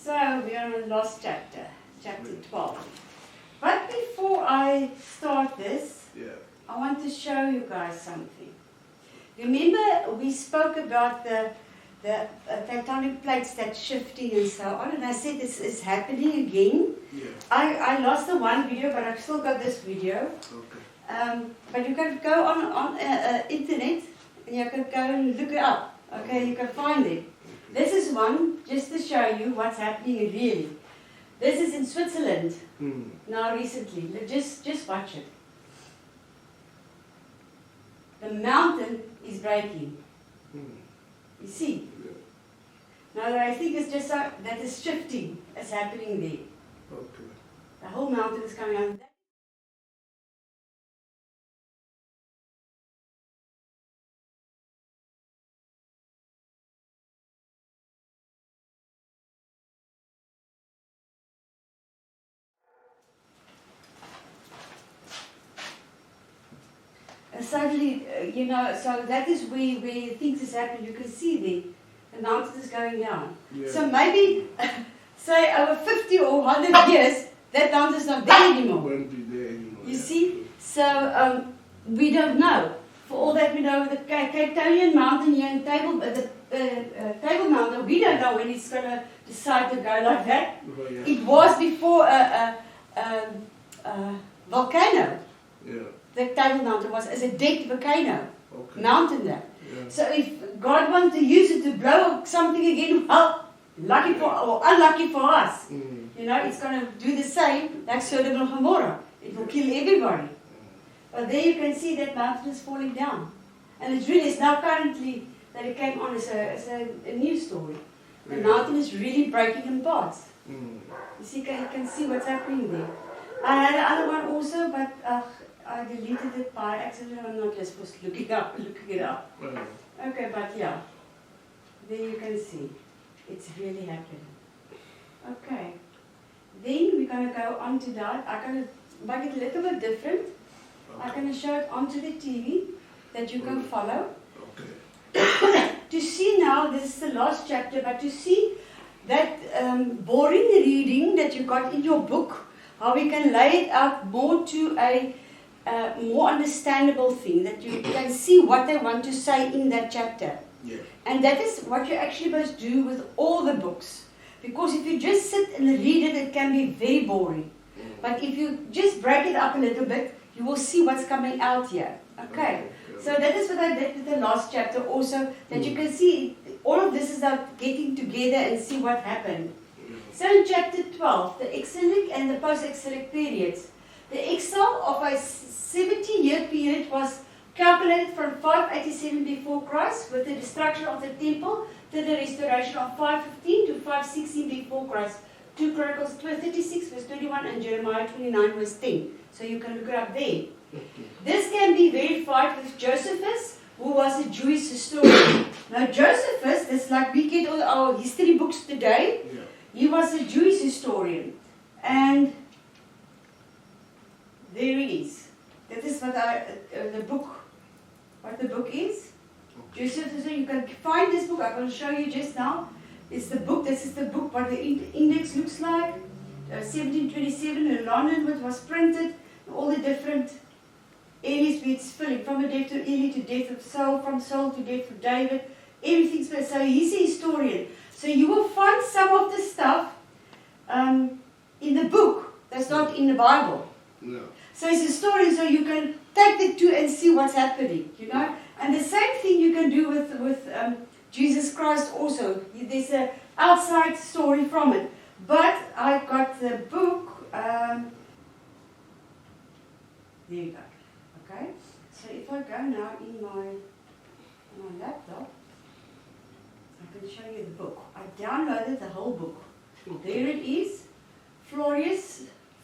So we are on the last chapter, chapter 12. But before I start this, I want to show you guys something. Remember we spoke about the tectonic plates that's shifting and so on, and I said this is happening again. I lost the one video, but I've still got this video. But you can go on internet and you can go and look it up. Okay, you can find it. This is one just to show you what's happening really. This is in Switzerland now recently. Just watch it. The mountain is breaking. You see? Now I think it's just that is shifting. It's happening there. Okay. The whole mountain is coming out. And suddenly, so that is where things is happening. You can see the mountain is going down. So maybe, say over 50 or 100 years, that mountain is not there anymore. Won't be there anymore. You see? So we don't know. For all that we know, the Catonian mountain here in Table Mountain, we don't know when it's going to decide to go like that. It was before a volcano. The Table Mountain was as a dead volcano mountain there. So if God wants to use it to blow up something again, well, lucky for or unlucky for us, it's going to do the same like Sodom and Gomorrah. It will kill everybody. But there you can see that mountain is falling down, and it's now currently that it came on as a news story. The mountain is really breaking in parts. You see, you can see what's happening there. I had another one also, but I deleted it by accident. I'm not just supposed to looking it up. Okay, but yeah, there you can see it's really happening. Okay, then we're going to go on to that. I'm going to make it a little bit different. I'm going to show it onto the TV that you can follow. To see now, this is the last chapter, but to see that boring reading that you got in your book, how we can lay it out more to a more understandable thing, that you can see what they want to say in that chapter. And that is what you actually must do with all the books. Because if you just sit and read it, it can be very boring. But if you just break it up a little bit, you will see what's coming out here. Okay. So that is what I did with the last chapter also, that you can see all of this is about getting together and see what happened. So in chapter 12, the exilic and the post-exilic periods, the exile of a 70-year period was calculated from 587 before Christ with the destruction of the temple to the restoration of 515 to 516 before Christ. 2 Chronicles 36 verse 21 and Jeremiah 29 verse 10. So you can look it up there. This can be verified with Josephus, who was a Jewish historian. Now Josephus, that's like we get all our history books today. He was a Jewish historian. And there it is. That is what the book is. Josephus, you can find this book. I'm going to show you just now. It's the book. This is the book. What the index looks like. 1727 in London, it was printed. All the different areas where it's filling, from the death of Eli to death of Saul, from Saul to death of David. Everything's been. So he's a historian. So you will find some of the stuff in the book that's not in the Bible. So he's a historian, so you can take the two and see what's happening, And the same thing you can do with Jesus Christ also. There's an outside story from it. But I got the book. There you go. Okay. So if I go now in my laptop, I can show you the book. I downloaded the whole book. There it is.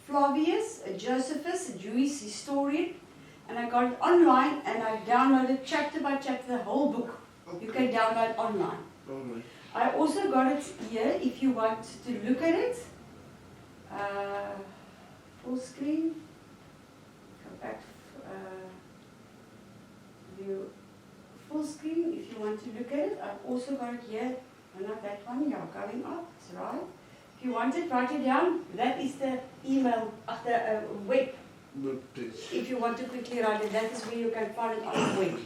Flavius, a Josephus, a Jewish historian, and I got it online and I downloaded chapter by chapter the whole book. You can download online. I also got it here if you want to look at it. Full screen. Go back. View full screen if you want to look at it. I've also got it here. Not that one. Yeah, going up. That's right. If you want it, write it down. That is the email, the web. If you want to quickly write it, that is where you can find it on the web.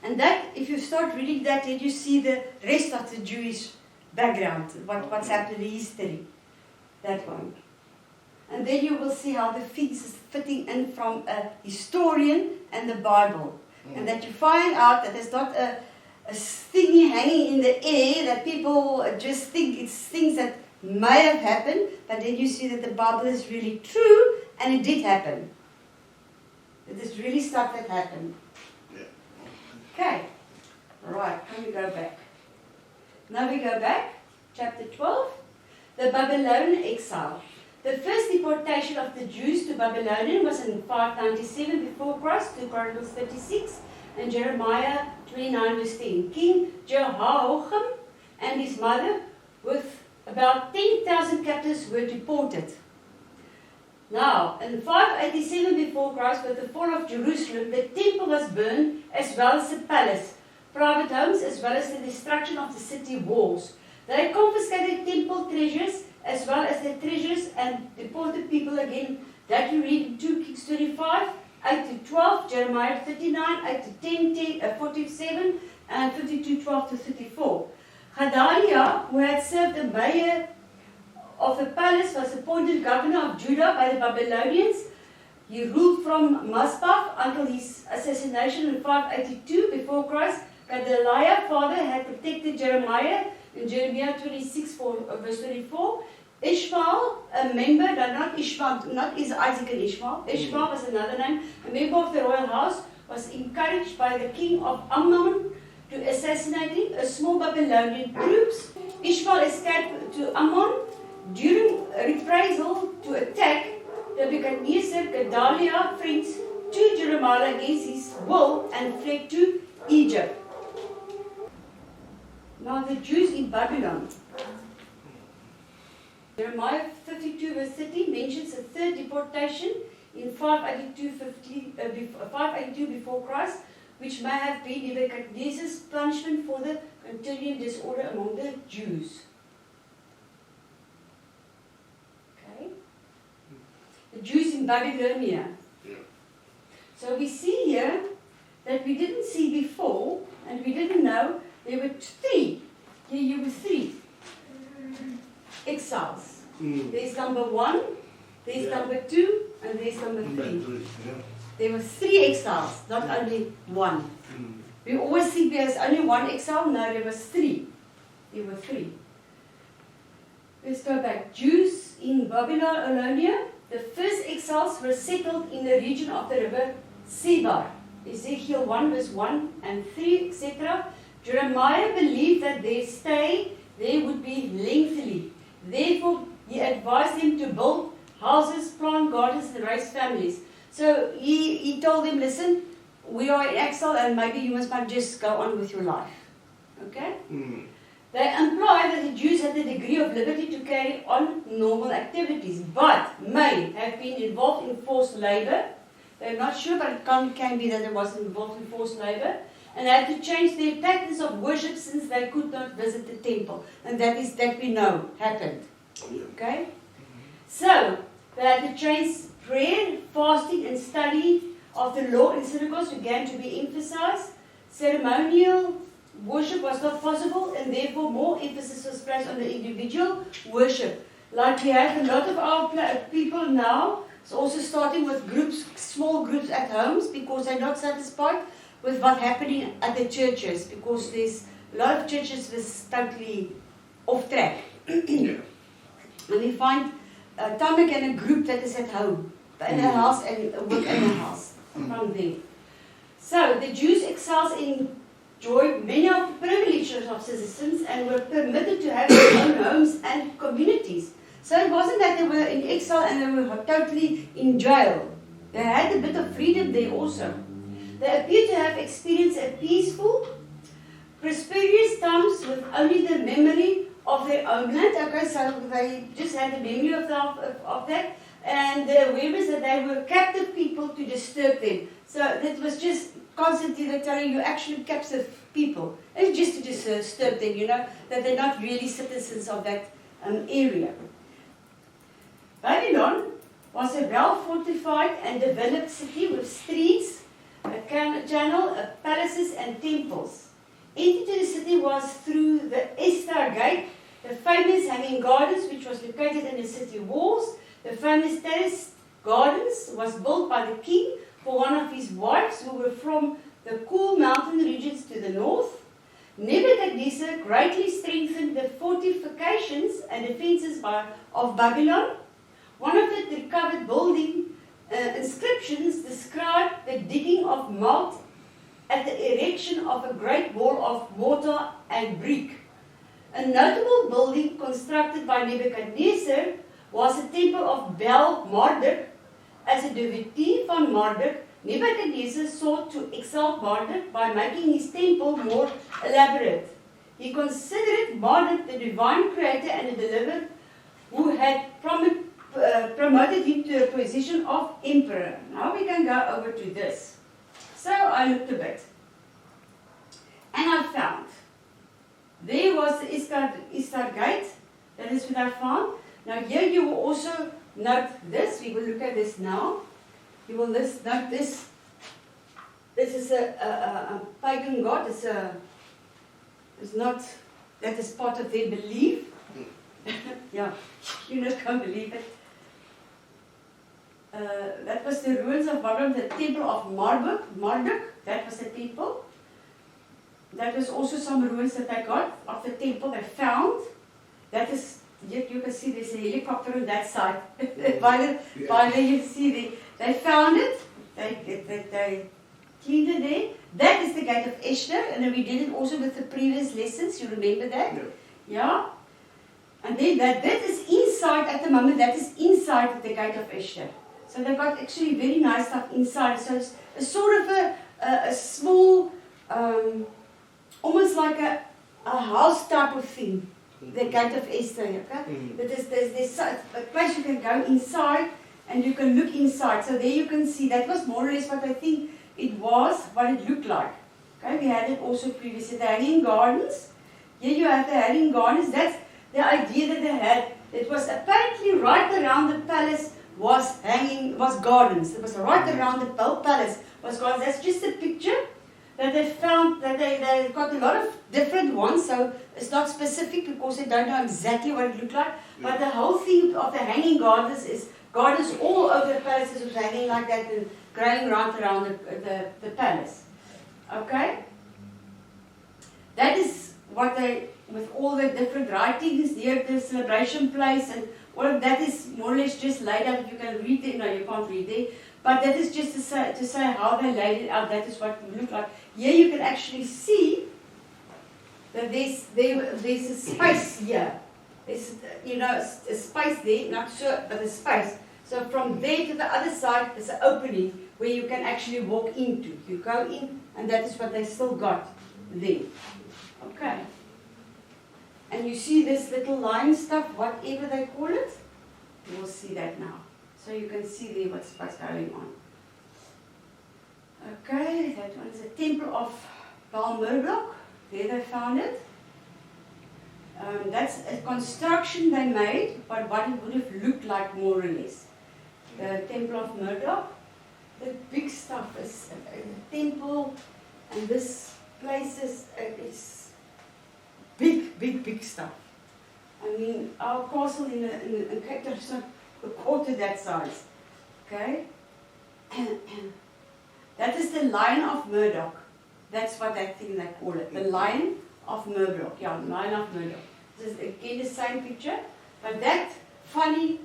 And that, if you start reading that, then you see the rest of the Jewish background, what's happened in history. That one. And then you will see how the things is fitting in from a historian and the Bible. And that you find out that there's not a thingy hanging in the air that people just think it's things that may have happened, but then you see that the Bible is really true and it did happen. It is really stuff that happened. Okay. Alright, now we go back. Now we go back, chapter 12, the Babylonian exile. The first deportation of the Jews to Babylonian was in 597 before Christ, 2 Chronicles 36, and Jeremiah 29 verse 10. King Jehoiakim and his mother with about 10,000 captives were deported. Now, in 587 before Christ, with the fall of Jerusalem, the temple was burned as well as the palace, private homes, as well as the destruction of the city walls. They confiscated temple treasures as well as the treasures and deported people again. That you read in 2 Kings 25, 8 to 12, Jeremiah 39, 8 to 10, 47, and 52, 12 to 34. Gedaliah, who had served the mayor of the palace, was appointed governor of Judah by the Babylonians. He ruled from Mizpah until his assassination in 582 before Christ. Gedaliah's father had protected Jeremiah in Jeremiah 26 verse 24. Ishmael, a member, not Ishmael, not Isaac and Ishmael. Ishmael was another name. A member of the royal house was encouraged by the king of Ammon to assassinating a small Babylonian troops. Ishmael escaped to Ammon. During reprisal to attack, Nebuchadnezzar, Gedaliah, friends to Jeremiah against his will and fled to Egypt. Now the Jews in Babylon. Jeremiah 52 verse 30 mentions a third deportation in 582 before Christ, which may have been Nebuchadnezzar's punishment for the continuing disorder among the Jews. The Jews in Babylonia. So we see here that we didn't see before, and we didn't know, there were three. Here you were three exiles. There's number 1, there's number 2, and there's number 3. There were 3 exiles, not only 1. We always think there's only 1 exile. No, there was 3. There were 3. Let's go back. Jews in Babylonia. The first exiles were settled in the region of the river Sebar. Ezekiel 1 verse 1 and 3, etc. Jeremiah believed that their stay there would be lengthy. Therefore, he advised them to build houses, plant gardens, and raise families. So he told them, listen, we are in exile and maybe you must not just go on with your life. Okay? They implied that the Jews had a degree of liberty to carry on normal activities, but may have been involved in forced labor. They're not sure, but it can be that they wasn't involved in forced labor, and had to change their patterns of worship since they could not visit the temple. And that we know happened. Okay? So, they had to change prayer, fasting, and study of the law in synagogues began to be emphasized. Ceremonial worship was not possible, and therefore more emphasis was placed on the individual worship. Like we have a lot of our people now, it's also starting with groups, small groups at homes, because they're not satisfied with what's happening at the churches, because there's a lot of churches that's totally off track. And we find time again a group that is at home, in a house and work in a house from there. So the Jews exiles enjoyed many of the privileges of citizens and were permitted to have their own homes and communities. So it wasn't that they were in exile and they were totally in jail. They had a bit of freedom there also. They appear to have experienced a peaceful, prosperous times with only the memory of their own land. Okay, so they just had the memory of that. And the Weavers, that they were captive people to disturb them. So that was just constantly they're telling you actually captive people. It's just to disturb them, you know, that they're not really citizens of that area. Babylon was a well-fortified and developed city with streets, a channel, palaces and temples. Entry to the city was through the Esther Gate, the famous hanging gardens which was located in the city walls. The famous terraced gardens was built by the king for one of his wives who were from the cool mountain regions to the north. Nebuchadnezzar greatly strengthened the fortifications and defenses of Babylon. One of the recovered building inscriptions described the digging of malt at the erection of a great wall of mortar and brick. A notable building constructed by Nebuchadnezzar was the temple of Bel Marduk. As a devotee from Marduk, Nebuchadnezzar sought to exalt Marduk by making his temple more elaborate. He considered Marduk the divine creator and a deliverer who had promoted him to a position of emperor. Now we can go over to this. So I looked a bit. And I found there was the Esther Gate. That is what I found. Now here you will also note this. We will look at this now. You will note this. This is a pagan god. It's not, that is part of their belief. Yeah, you just can't believe it. That was the ruins of Babylon, the temple of Marduk. That was the temple. That was also some ruins that I got of the temple they found. That is, you can see there's a helicopter on that side. Finally you see they found it. They cleaned it there. That is the gate of Esther, and then we did it also with the previous lessons. You remember that? Yeah. And then that is inside at the moment. That is inside the gate of Esther. So they've got actually very nice stuff inside. So it's a sort of a small, almost like a house type of thing. The gate of Esther, okay? But there's a place you can go inside and you can look inside. So there you can see that was more or less what I think it was, what it looked like. Okay, we had it also previously. The hanging gardens. Here you have the hanging gardens. That's the idea that they had. It was apparently right around the palace was gardens. It was right around the palace was gardens. That's just a picture that they found, that they got a lot of different ones, so it's not specific because they don't know exactly what it looked like. But the whole thing of the hanging gardens is gardens all over the palaces was hanging like that and growing right around the palace. Okay? That is what they, with all the different writings here, the celebration place and all of that is more or less just laid out. You can read it, no you can't read it. But that is just to say how they laid it out. That is what it looked like. Here you can actually see that there's a space here. There's, you know, a space there, not sure, but a space. So from there to the other side, there's an opening where you can actually walk into. You go in, and that is what they still got there. Okay. And you see this little line stuff, whatever they call it, you will see that now. So you can see there what's going on. Okay, that one is the temple of Bel Marduk. There they found it. That's a construction they made, but what it would have looked like more or less. The temple of Marduk. The big stuff is the temple, and this place is big stuff. I mean, our castle in Cape Town is not a quarter that size. Okay? That is the Lion of Marduk. That's what I think they call it. The Lion of Marduk. Yeah, Lion of Marduk. This is again the same picture. But that funny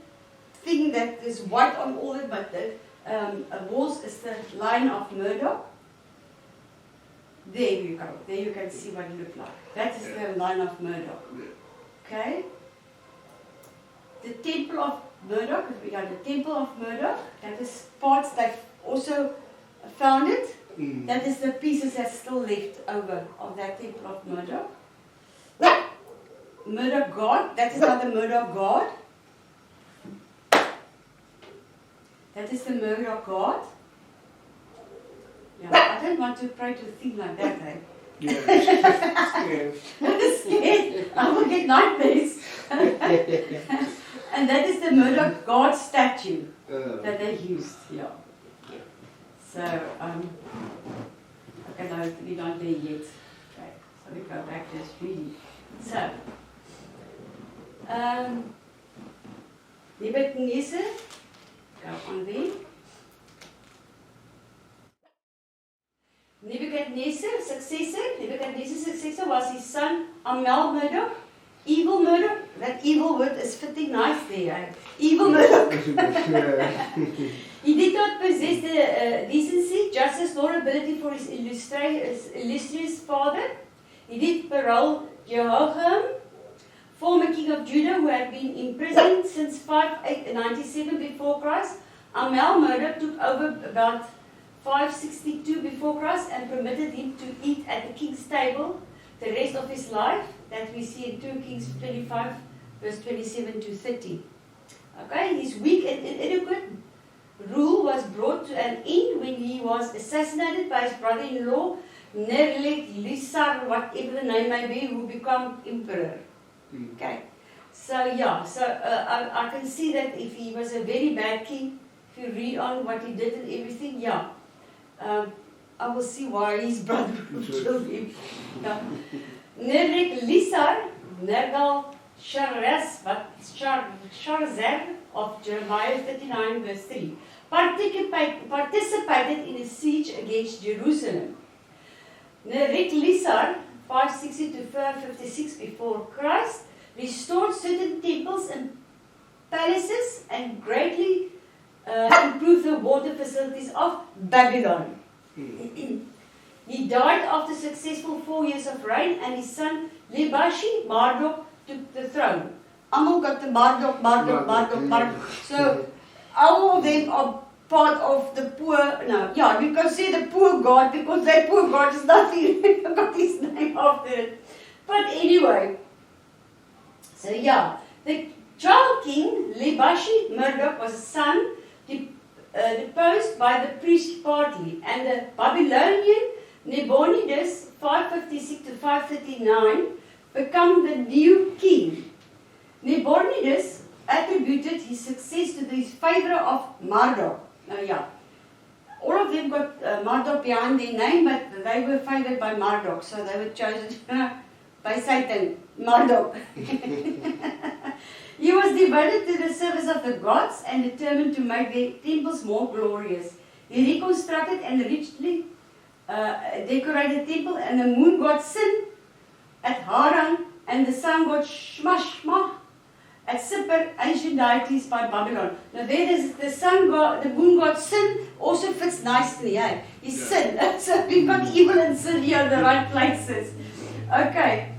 thing that is white on all the walls is the Lion of Marduk. There you go. There you can see what it looked like. That is the Lion of Marduk. Okay? The Temple of Marduk, we got the Temple of Marduk. That is parts that also found it. That is the pieces that's still left over of that Temple of Marduk. Marduk God, that is not the Marduk God. That is the murder of God. Yeah, I don't want to pray to a thing like that, eh? Yeah. I'm scared. I will get nightmares. And that is the murder of God statue that they used. Yeah. So, okay, no, we're not there yet. Okay, so we go back to this reading. So, Nebuchadnezzar, go on there. Nebuchadnezzar's successor was his son Amel-Marduk. Evil Marduk, that evil word is fitting nice there. Eh? Evil Marduk. He did not possess the decency, justice, nor ability for his illustrious father. He did parole Jehoiakim, former king of Judah, who had been imprisoned since 597 before Christ. Amel-Marduk took over about 562 before Christ and permitted him to eat at the king's table the rest of his life, that we see in 2 Kings 25, verse 27 to 30. Okay, his weak and inadequate rule was brought to an end when he was assassinated by his brother-in-law, Nergal-Lisar, whatever the name may be, who became emperor. Okay, so yeah, I can see that if he was a very bad king, if you read on what he did and everything, yeah. I will see why his brother killed him. Yeah. Nergal-Lisar, Nergal-Sharezer of Jeremiah 39 verse 3 participated in a siege against Jerusalem. Nergal-Lisar, 560 to 556 before Christ, restored certain temples and palaces and greatly improved the water facilities of Babylon. He died after successful 4 years of reign, and his son Lebashi Marduk took the throne. Among got the Marduk. So all of them are part of the poor. No, yeah, we can say the poor God because that poor God is nothing. Got his name after it. But anyway, so yeah, the child king Lebashi Marduk was a son deposed by the priest partly, and the Babylonian Nabonidus 556 to 539 became the new king. Nabonidus attributed his success to the favor of Marduk. Yeah, all of them got Marduk behind their name, but they were favored by Marduk, so they were chosen by Satan, Marduk. He was devoted to the service of the gods and determined to make their temples more glorious. He reconstructed and richly decorated temple, and the moon god Sin at Haran, and the sun god Shmashma at Sippar, ancient deities by Babylon. Now there is the sun god, the moon god Sin also fits nicely, eh? He's Sin. So we've got evil and sin here in the right places. Okay.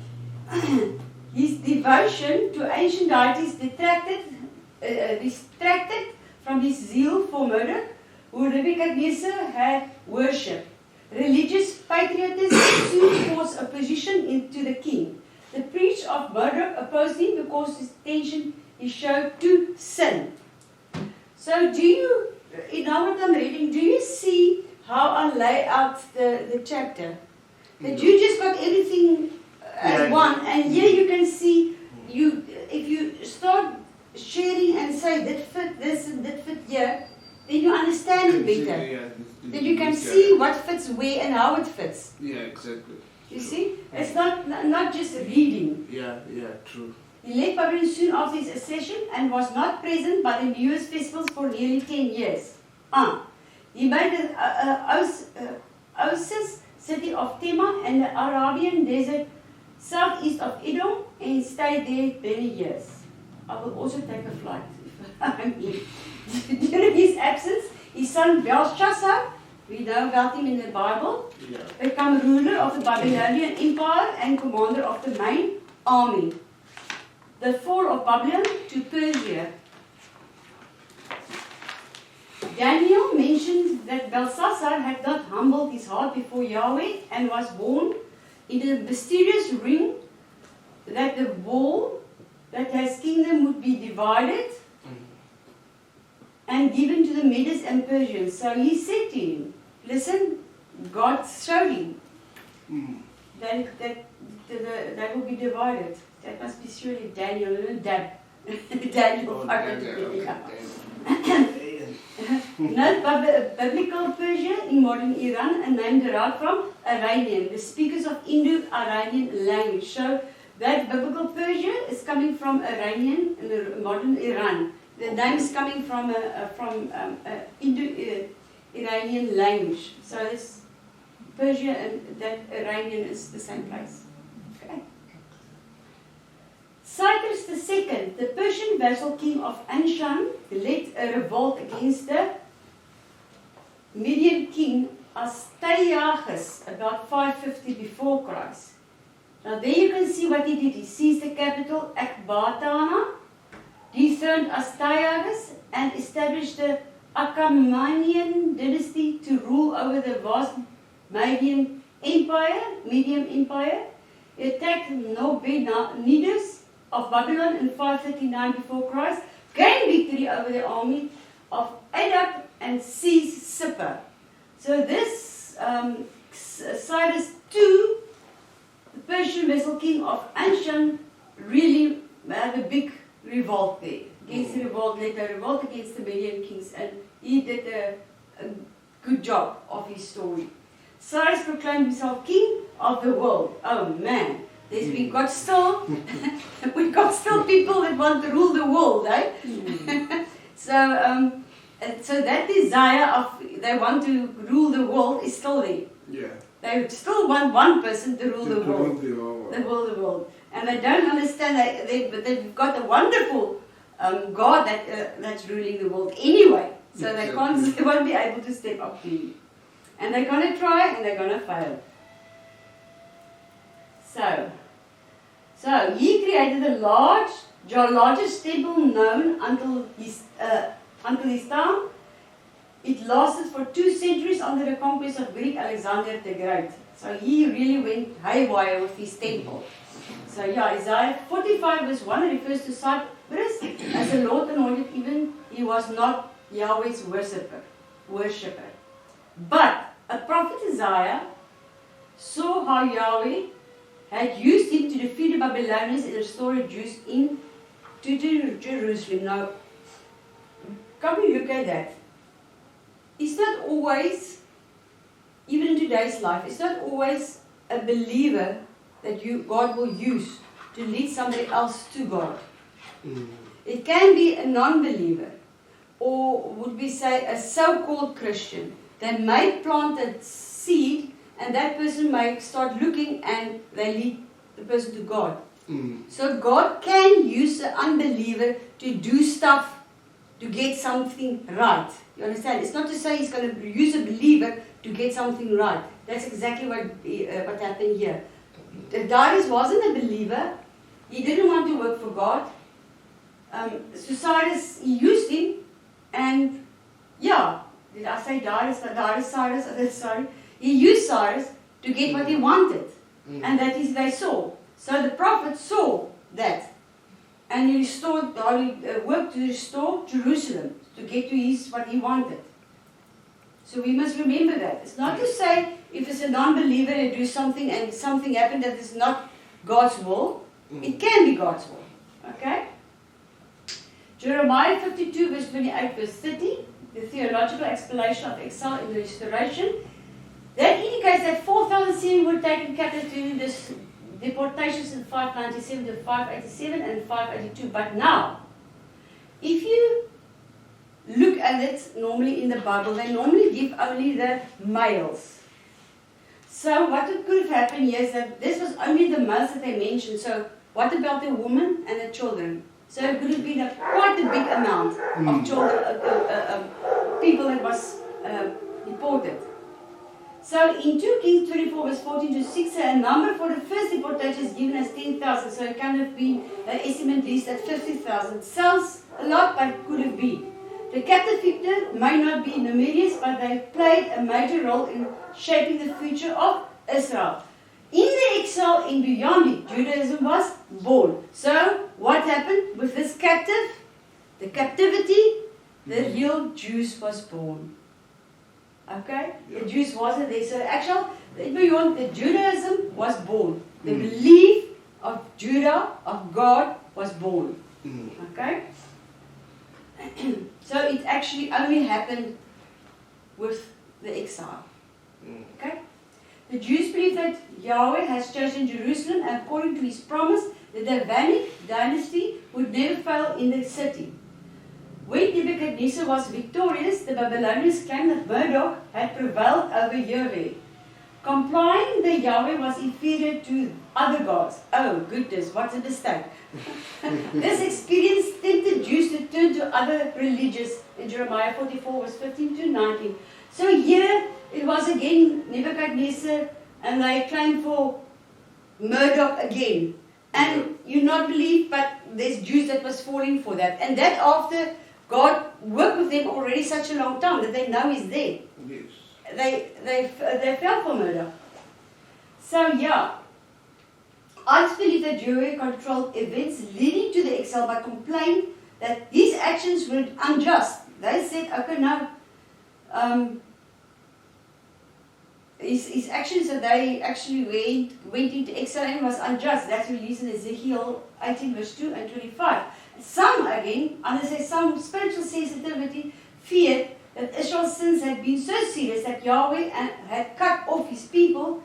His devotion to ancient deities distracted from his zeal for murder, who Nebuchadnezzar had worshipped. Religious patriotism soon forced opposition to the king. The priest of Marduk opposed him because his attention he showed to sin. So do you, now what I'm reading, do you see how I lay out the chapter? That you just got everything as one, and here you can see, if you start sharing and say that fit this and that fit here, then you understand it better. Then you can see what fits where and how it fits. Yeah, exactly. You see? It's not just reading. Yeah, true. He left Babylon soon after his accession and was not present by the New Year's festivals for nearly 10 years. He made the Oasis city of Tema and the Arabian desert southeast of Edom and stayed there many years. I will also take a flight if I'm here. During his absence, his son Belshazzar, we know about him in the Bible, became ruler of the Babylonian Empire and commander of the main army. The fall of Babylon to Persia. Daniel mentions that Belshazzar had not humbled his heart before Yahweh and was born in the mysterious ring that the wall that his kingdom would be divided. and given to the Medes and Persians. So he said to him, listen, God showed him that they will be divided. That must be surely Daniel, Daniel. Note biblical Persia in modern Iran, a name derived from Iranian, the speakers of Indo-Iranian language. So that biblical Persia is coming from Iranian in modern Iran. The name is coming from Indo-Iranian language. So this Persia and that Iranian is the same place. Okay. Cyrus II, the Persian vassal king of Anshan, led a revolt against the Median king Astyages about 550 before Christ. Now there you can see what he did. He seized the capital Ekbatana, dethroned Astyages, and established the Achaemenian dynasty to rule over the vast Median Empire. He attacked Nabonidus of Babylon in 539 before Christ, gained victory over the army of Adad and seized Sippar. So this Cyrus II, the Persian vassal king of Anshan, really had a big revolt there. Led a revolt against the Median kings, and he did a good job of his story. Cyrus proclaimed himself king of the world. Oh man, we got still people that want to rule the world, eh? So that desire of they want to rule the world is still there. Yeah. They still want one person to rule the world. And they don't understand that they've got a wonderful God that's ruling the world anyway. So they won't be able to step up to you. And they're going to try and they're going to fail. So he created the largest temple known until his time. It lasted for 2 centuries under the conquest of Greek Alexander the Great. So he really went haywire with his temple. So yeah, Isaiah 45 verse 1 refers to Cyrus as the Lord anointed, even he was not Yahweh's worshipper. But a prophet Isaiah saw how Yahweh had used him to defeat the Babylonians and restore the Jews to Jerusalem. Now, come and look at that. It's not always, even in today's life, it's not always a believer that God will use to lead somebody else to God. It can be a non-believer, or would we say a so-called Christian that may plant a seed, and that person may start looking and they lead the person to God. So God can use the unbeliever to do stuff to get something right. You understand? It's not to say he's going to use a believer to get something right. That's exactly what happened here. Darius wasn't a believer. He didn't want to work for God. So Cyrus, he used him, and yeah, did I say Cyrus? Sorry. He used Cyrus to get what he wanted. And that is they saw. So the prophet saw that. And he worked to restore Jerusalem to get to what he wanted. So we must remember that. It's not to say if it's a non-believer and do something and something happened that is not God's will. It can be God's will. Okay? Jeremiah 52 verse 28 verse 30, the theological explanation of exile in the restoration. That indicates that 4,000 Syrians were taken captive during this deportations in 597 to 587 and 582. But now, if you look at it normally in the Bible, they normally give only the males. So what could have happened here is that this was only the males that they mentioned. So what about the women and the children? So it could have been quite a big amount of children, people that was deported. So in 2 Kings 24 verse 14 to 6, a number for the first deportation is given as 10,000. So it can have been an estimate least at 50,000. Sounds a lot, but it could have been. The captive victor may not be numerous, but they played a major role in shaping the future of Israel. In the exile in beyond it, Judaism was born. So what happened with this captive? The captivity the real Jews was born. Okay? The Jews wasn't there. So the Judaism was born. The belief of Judah, of God, was born. Okay? So it actually only happened with the exile. Okay? The Jews believe that Yahweh has chosen Jerusalem, and according to his promise, the Davidic dynasty would never fail in the city. When Nebuchadnezzar was victorious, the Babylonians claimed that Marduk had prevailed over Yahweh. Complying the Yahweh was inferior to other gods. Oh goodness, what a mistake. This experience tempted Jews to turn to other religions in Jeremiah 44 verse 15 to 19. So here it was again Nebuchadnezzar, and they claimed for Marduk again. And you not believe, but there's Jews that was falling for that. And that after God worked with them already such a long time that they know he's there. Yes. They fell for Marduk. So yeah, I just believe that Yahweh controlled events leading to the exile by complaining that these actions were unjust. They said, okay, no, his actions that they actually went into exile and was unjust. That's released in Ezekiel 18 verse 2 and 25. Some again, some spiritual sensitivity feared that Israel's sins had been so serious that Yahweh had cut off his people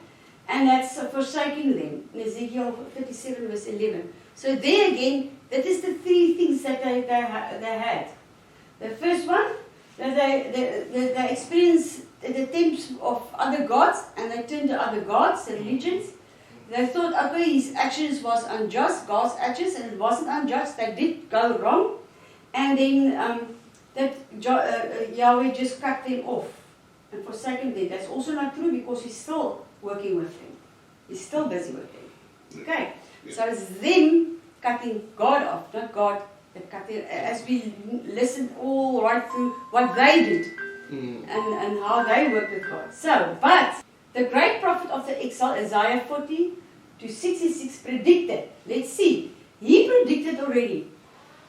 and had forsaken them. In Ezekiel 37 verse 11. So there again, that is the three things that they had. The first one, that they experienced the attempts of other gods, and they turned to other gods, the religions. They thought, okay, his actions was unjust, God's actions, and it wasn't unjust. They did go wrong, and then Yahweh just cut them off and forsaken them. That's also not true, because he's still working with them. He's still busy with them. Okay, so it's them cutting God off, not God that cut them. As we listened all right through what they did and how they worked with God. So, but the great prophet of the exile, Isaiah 40 to 66, predicted. Let's see. He predicted already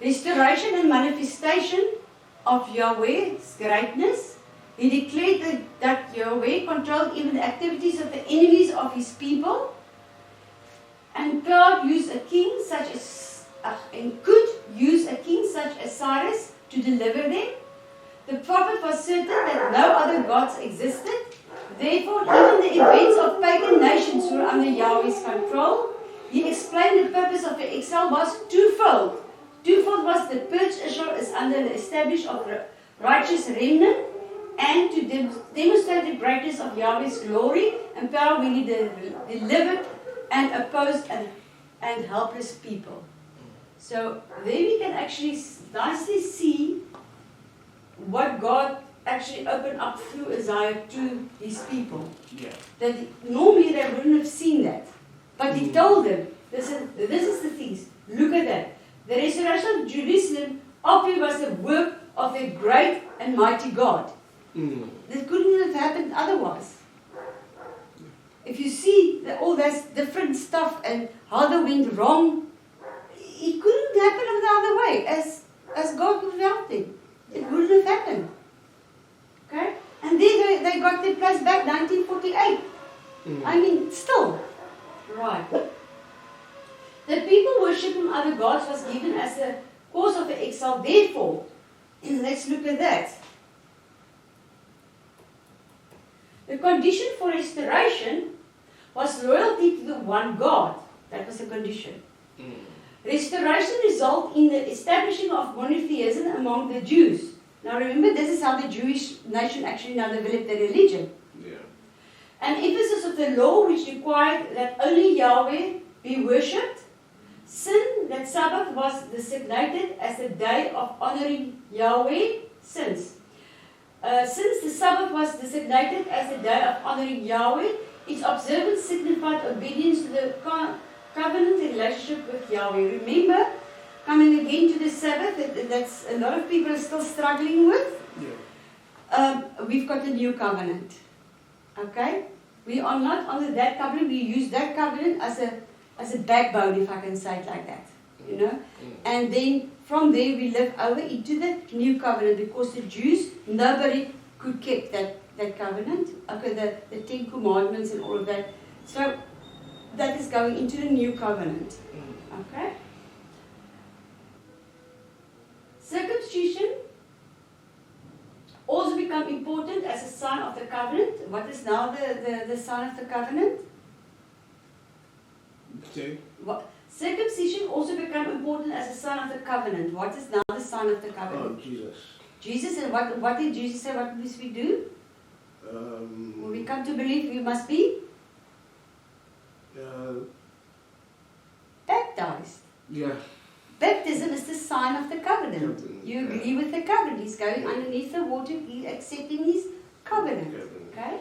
restoration and manifestation of Yahweh's greatness. He declared that Yahweh controlled even the activities of the enemies of his people, and God used a king such as and could use a king such as Cyrus to deliver them. The prophet was certain that no other gods existed. Therefore, even the events of pagan nations were under Yahweh's control. He explained the purpose of the exile was twofold. Twofold was to purge Israel as under the establishment of righteous remnant, and to demonstrate the greatness of Yahweh's glory and power when he delivered and opposed and helpless people. So there we can actually nicely see what God actually opened up through Isaiah to his people. Yeah. That normally they wouldn't have seen that. But he told them, this is the things, look at that. The restoration of Jerusalem obviously was the work of a great and mighty God. That couldn't have happened otherwise. If you see all that different stuff and how they went wrong, it couldn't happen the other way, as God would have helped them. It wouldn't have happened. Okay? And then they got their place back 1948. I mean, still. Right. The people worshipping other gods was given as the cause of the exile. Therefore, let's look at that. The condition for restoration was loyalty to the one God. That was the condition. Restoration resulted in the establishing of monotheism among the Jews. Now remember, this is how the Jewish nation actually now developed their religion. Yeah. An emphasis of the law which required that only Yahweh be worshipped. Sin, that Sabbath was designated as the day of honoring Yahweh. Since the Sabbath was designated as the day of honoring Yahweh, its observance signified obedience to the covenant relationship with Yahweh. Remember, coming again to the Sabbath, that's a lot of people are still struggling with. Yeah. We've got a new covenant. Okay? We are not under that covenant. We use that covenant as a backbone, if I can say it like that. you know. And then from there we live over into the new covenant, because the Jews, nobody could keep that covenant. Okay, the Ten Commandments and all of that. So that is going into the new covenant. Okay. Circumcision also become important as a sign of the covenant. What is now the sign of the covenant? Okay. Circumcision also become important as a sign of the covenant. What is now the sign of the covenant? Oh, Jesus. Jesus, and what did Jesus say? What must we do? When we come to believe, we must be baptized. Yeah. Baptism is the sign of the covenant. You agree with the covenant. He's going underneath the water, he's accepting his covenant. Okay?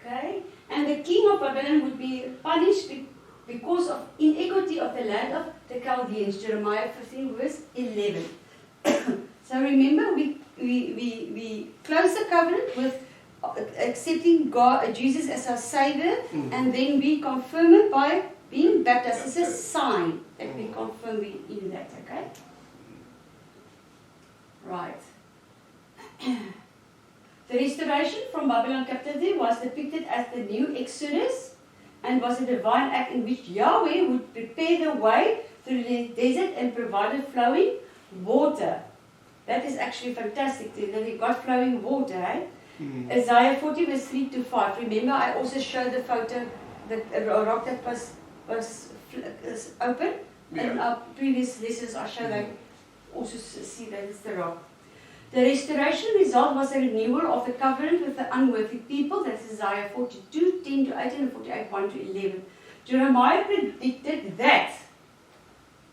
Okay? And the king of Babylon would be punished because of inequity of the land of the Chaldeans. Jeremiah 15 verse 11. So remember, we close the covenant with accepting God, Jesus as our Savior, and then we confirm it by being baptized. It's a sign that we confirm in that, okay? Right. The restoration from Babylon captivity was depicted as the new Exodus, and was a divine act in which Yahweh would prepare the way through the desert and provided flowing water. That is actually fantastic, that he got flowing water, eh? Isaiah 40 verse 3 to 5. Remember, I also showed the photo, the rock that was open. Yeah. In our previous lessons, I showed that also see that it's the rock. The restoration result was a renewal of the covenant with the unworthy people. That's Isaiah 42, 10 to 18 and 48, 1 to 11. Jeremiah predicted that.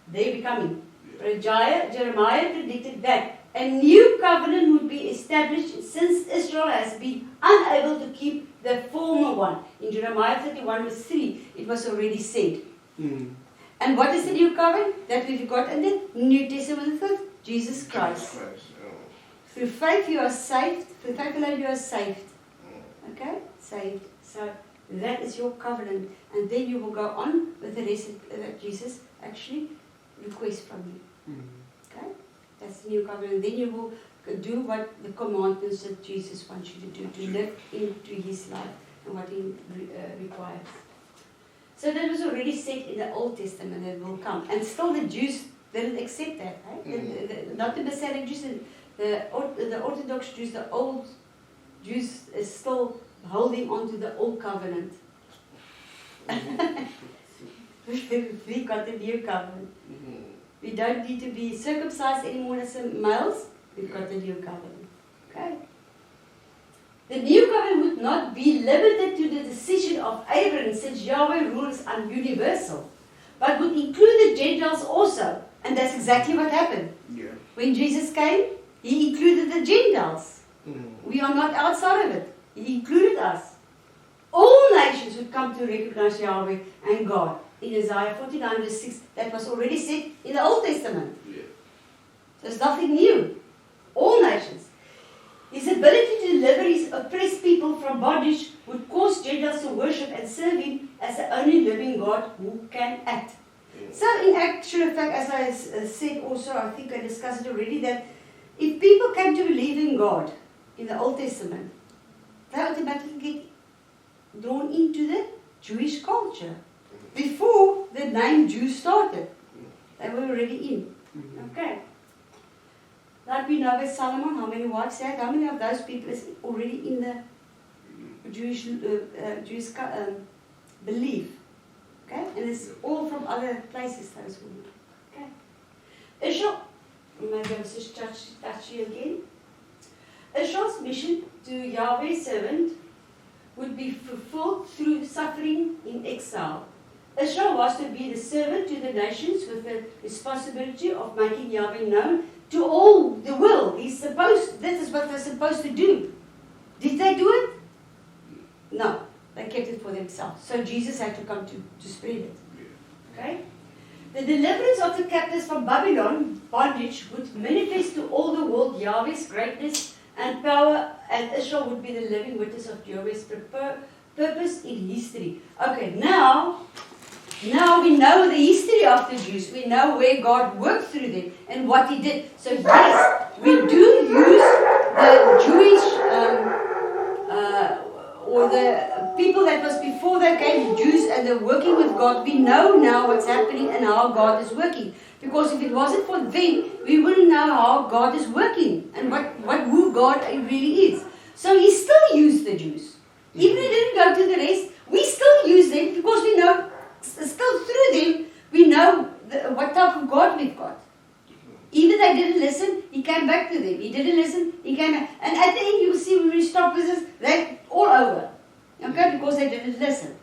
They're becoming. Jeremiah predicted that a new covenant would be established since Israel has been unable to keep the former one. In Jeremiah 31 verse 3, it was already said. And what is the new covenant that we've got in the New Testament with Jesus Christ? Through faith you are saved. Through faith alone you are saved. Okay? Saved. So that is your covenant. And then you will go on with the rest that Jesus actually requests from you. Okay? That's the new covenant. Then you will do what the commandments that Jesus wants you to do, to live into his life and what he requires. So that was already said in the Old Testament that it will come. And still the Jews didn't accept that. Right? Not the Messianic Jews, the Orthodox Jews, the old Jews is still holding on to the old covenant. We got the new covenant. We don't need to be circumcised anymore as males. We've got the new covenant. Okay? The new covenant would not be limited to the decision of Abraham, since Yahweh rules universal, but would include the Gentiles also. And that's exactly what happened. Yeah. When Jesus came, he included the Gentiles. We are not outside of it. He included us. All nations would come to recognize Yahweh and God. In Isaiah 49 verse 6, that was already said in the Old Testament. Yeah. There's nothing new. All nations. His ability to deliver his oppressed people from bondage would cause Gentiles to worship and serve him as the only living God who can act. So in actual fact, as I said also, I think I discussed it already, that if people came to believe in God in the Old Testament, they automatically get drawn into the Jewish culture. Before the name Jew started, they were already in. Okay. Like we know with Solomon, how many wives he had, how many of those people is already in the Jewish belief. Okay? And it's all from other places, those women. Okay? Israel, maybe I'll just touch you again. Israel's mission to Yahweh's servant would be fulfilled through suffering in exile. Israel was to be the servant to the nations with the responsibility of making Yahweh known to all the world. This is what they're supposed to do. Did they do it? No. They kept it for themselves. So Jesus had to come to spread it. Okay? The deliverance of the captives from Babylon bondage would manifest to all the world Yahweh's greatness and power, and Israel would be the living witness of Yahweh's purpose in history. Okay, now Now we know the history of the Jews. We know where God worked through them and what He did. So yes, we do use the Jewish or the people that was before they came, the Jews, and they're working with God. We know now what's happening and how God is working. Because if it wasn't for them, we wouldn't know how God is working and who God really is. So He still used the Jews. Even if He didn't go to the rest, we still use them because we know, still through them, we know what type of God we've got. Even they didn't listen, He came back to them. He didn't listen, He came back. And at the end, you will see when we stop with this, they're all over. Okay, because they didn't listen.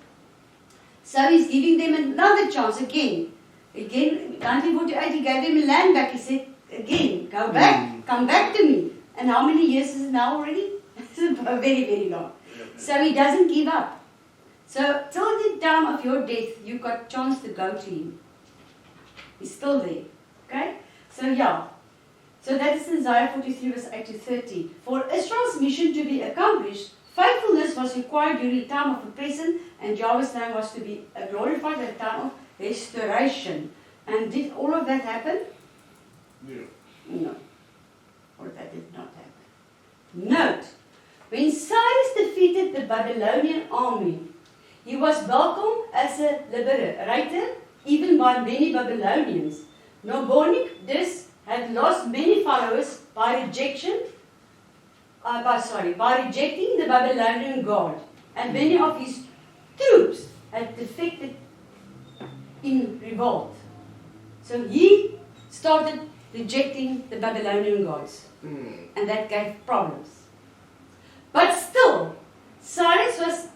So He's giving them another chance again. Again, 1948, He gave them land back. He said, again, go back, come back to me. And how many years is it now already? It's very, very long. So He doesn't give up. So till the time of your death, you've got a chance to go to Him. He's still there. Okay? So yeah. So that is Isaiah 43 verse 8 to 30. For Israel's mission to be accomplished, faithfulness was required during the time of oppression, and Yahweh's name was to be glorified at the time of restoration. And did all of that happen? Yeah. No. Or that did not happen. Note, when Cyrus defeated the Babylonian army, he was welcomed as a liberator, even by many Babylonians. Nabonidus had lost many followers by rejecting the Babylonian god, and many of his troops had defected in revolt. So he started rejecting the Babylonian gods, and that gave problems. But still, Cyrus was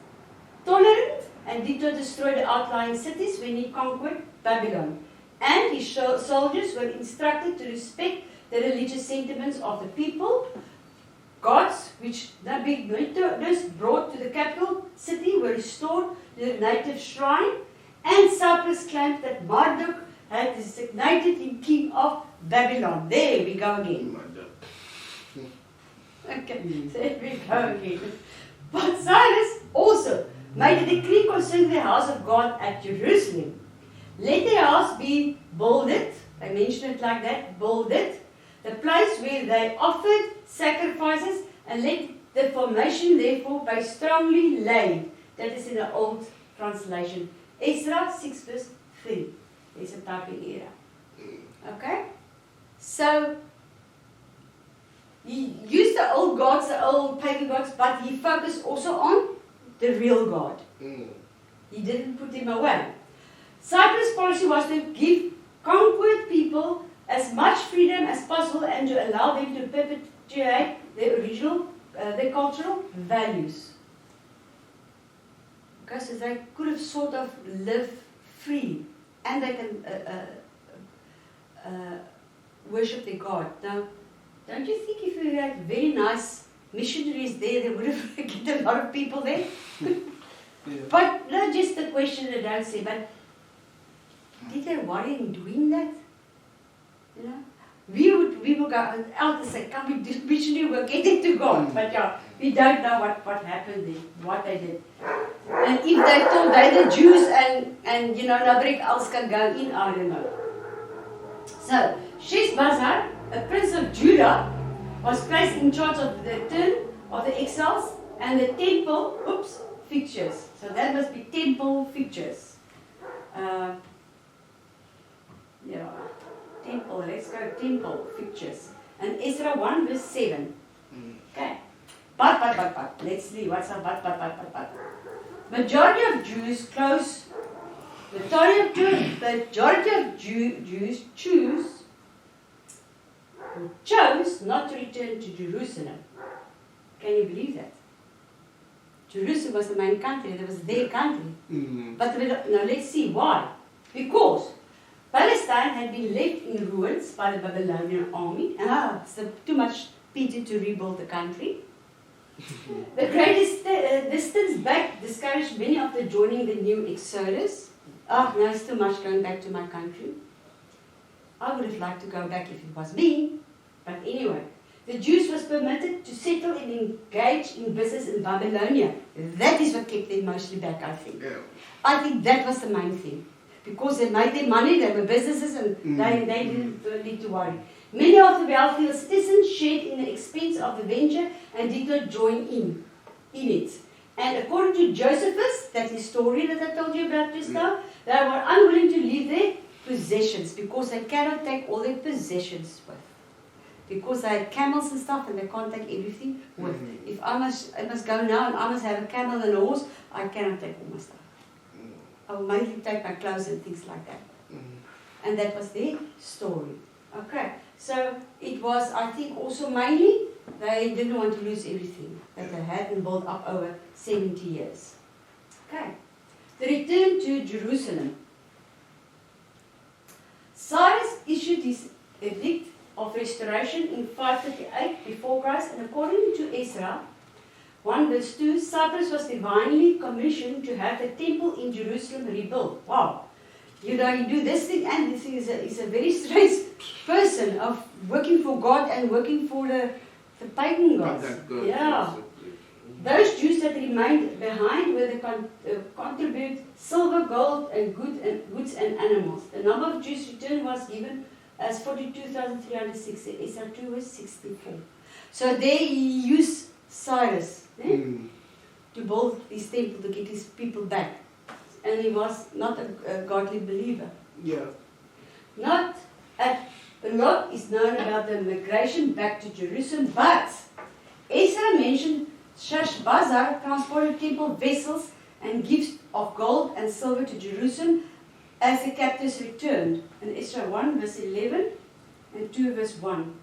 tolerant and did not destroy the outlying cities when he conquered Babylon. And his soldiers were instructed to respect the religious sentiments of the people. Gods which Nabonidus brought to the capital city were restored to the native shrine, and Cyrus claimed that Marduk had designated him king of Babylon. There we go again. Okay, there we go again. But Cyrus also made a decree concerning the house of God at Jerusalem. Let the house be builded, I mentioned it like that, builded, the place where they offered sacrifices, and let the formation therefore be strongly laid. That is in the old translation. Ezra 6 verse 3. There's a typing error. Okay? So, he used the old gods, the old pagan gods, but he focused also on the real God. He didn't put him away. Cyprus' policy was to give conquered people as much freedom as possible and to allow them to perpetuate their original, their cultural values. Okay, so they could have sort of lived free and they can worship their God. Now, don't you think if we had very nice missionaries there, they would have get a lot of people there? Yeah. But not just the question that I say, but did they worry in doing that? You know? We will go out and say, come we do missionary, we'll get it to God. But yeah, we don't know what happened there, what they did. And if they thought they're the Jews and you know, nobody else can go in, I don't know. So, Sheshbazzar, a prince of Judah, was placed in charge of the turn of the exiles and the temple, fixtures. So that must be temple fixtures. Temple, let's go temple fixtures. And Ezra 1 verse 7. Okay. But. Let's see what's up, but. Majority of Jews chose not to return to Jerusalem. Can you believe that? Jerusalem was the main country, that was their country. But now let's see why. Because Palestine had been left in ruins by the Babylonian army. So too much pity to rebuild the country. The greatest distance back discouraged many of the joining the new exodus. Now it's too much going back to my country. I would have liked to go back if it was me. But anyway, the Jews was permitted to settle and engage in business in Babylonia. That is what kept them mostly back, I think. Yeah. I think that was the main thing. because they made their money, they were businesses, and they didn't need to worry. Many of the wealthier citizens shared in the expense of the venture and did not join in it. And according to Josephus, that historian that I told you about just now, they were unwilling to leave their possessions because they cannot take all their possessions with. Because they had camels and stuff and they can't take everything with. If I must go now and I must have a camel and a horse, I cannot take all my stuff. I will mainly take my clothes and things like that. And that was their story. Okay, so it was, I think, also mainly they didn't want to lose everything that they had and built up over 70 years. Okay, the return to Jerusalem. Cyrus issued his edict of restoration in 538 before Christ, and according to Ezra 1 verse 2, Cyrus was divinely commissioned to have the temple in Jerusalem rebuilt. Wow! You know, you do this thing and this thing is a very strange person of working for God and working for the pagan gods. Yeah. Those Jews that remained behind were the contribute silver, gold, and goods and animals. The number of Jews returned was given as 42,360. Ezra 2 was 64. So they used Cyrus to build this temple to get his people back. And he was not a godly believer. Yeah. Not a lot is known about the migration back to Jerusalem, but Ezra mentioned Sheshbazzar transported temple vessels and gifts of gold and silver to Jerusalem as the captives returned. In Ezra 1 verse 11 and 2 verse 1.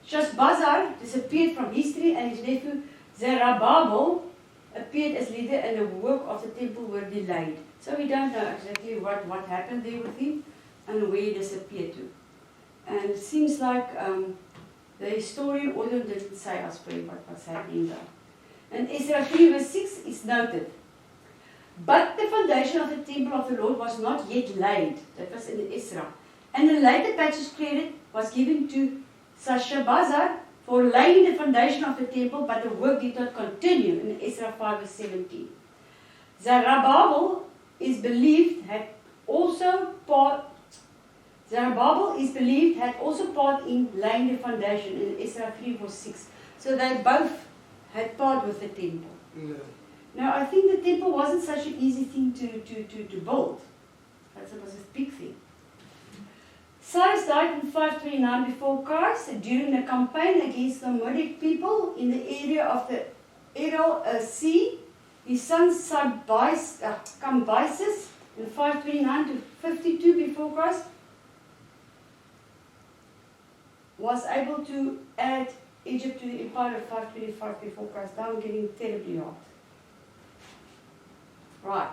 Sheshbazzar disappeared from history and his nephew Zerubbabel appeared as leader and the work of the temple were delayed. So we don't know exactly what happened there with him and where he disappeared to. And it seems like the historian Odom didn't say us very what was happening there. And Ezra 3 verse 6 is noted. But the foundation of the temple of the Lord was not yet laid. That was in Ezra. And the later passage credit was given to Sheshbazzar for laying the foundation of the temple, but the work did not continue in Ezra 5 verse 17. Zerubbabel is believed had also part in laying the foundation in Ezra 3 verse 6. So they both had part with the temple. Yeah. Now I think the temple wasn't such an easy thing to build. That was a big thing. Cyrus died in 529 before Christ during the campaign against the Nomadic people in the area of the Aral Sea. His son Cambyses in 529 to 52 before Christ was able to add Egypt to the empire of 525 before Christ. Now I'm getting terribly hot. Right.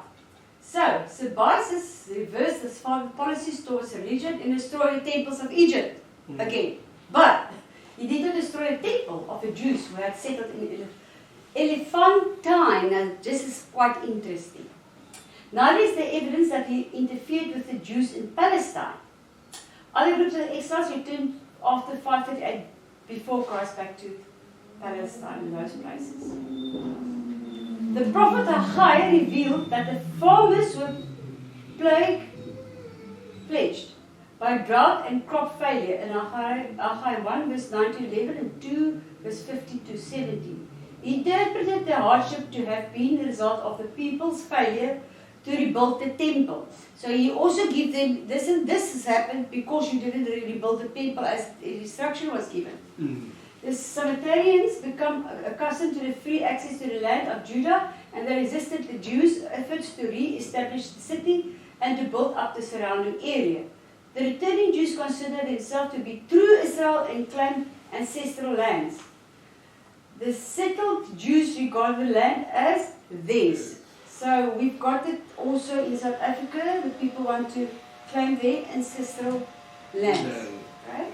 So, Cambyses reversed his policies towards religion and destroyed the temples of Egypt again. But he did not destroy a temple of the Jews who had settled in Elephantine. Now, this is quite interesting. Neither is there evidence that he interfered with the Jews in Palestine. Other groups of exiles returned after 538 before Christ back to Palestine and those places. The prophet Haggai revealed that the farmers were pledged by drought and crop failure in Haggai 1 verse 9 to 11 and 2 verse 50 to 17. He interpreted the hardship to have been the result of the people's failure to rebuild the temple. So he also gave them this, and this has happened because you didn't really rebuild the temple as the instruction was given. The Samaritans become accustomed to the free access to the land of Judah, and they resisted the Jews' efforts to re-establish the city and to build up the surrounding area. The returning Jews considered themselves to be true Israel and claimed ancestral lands. The settled Jews regard the land as theirs. So we've got it also in South Africa. The people want to claim their ancestral lands. Right?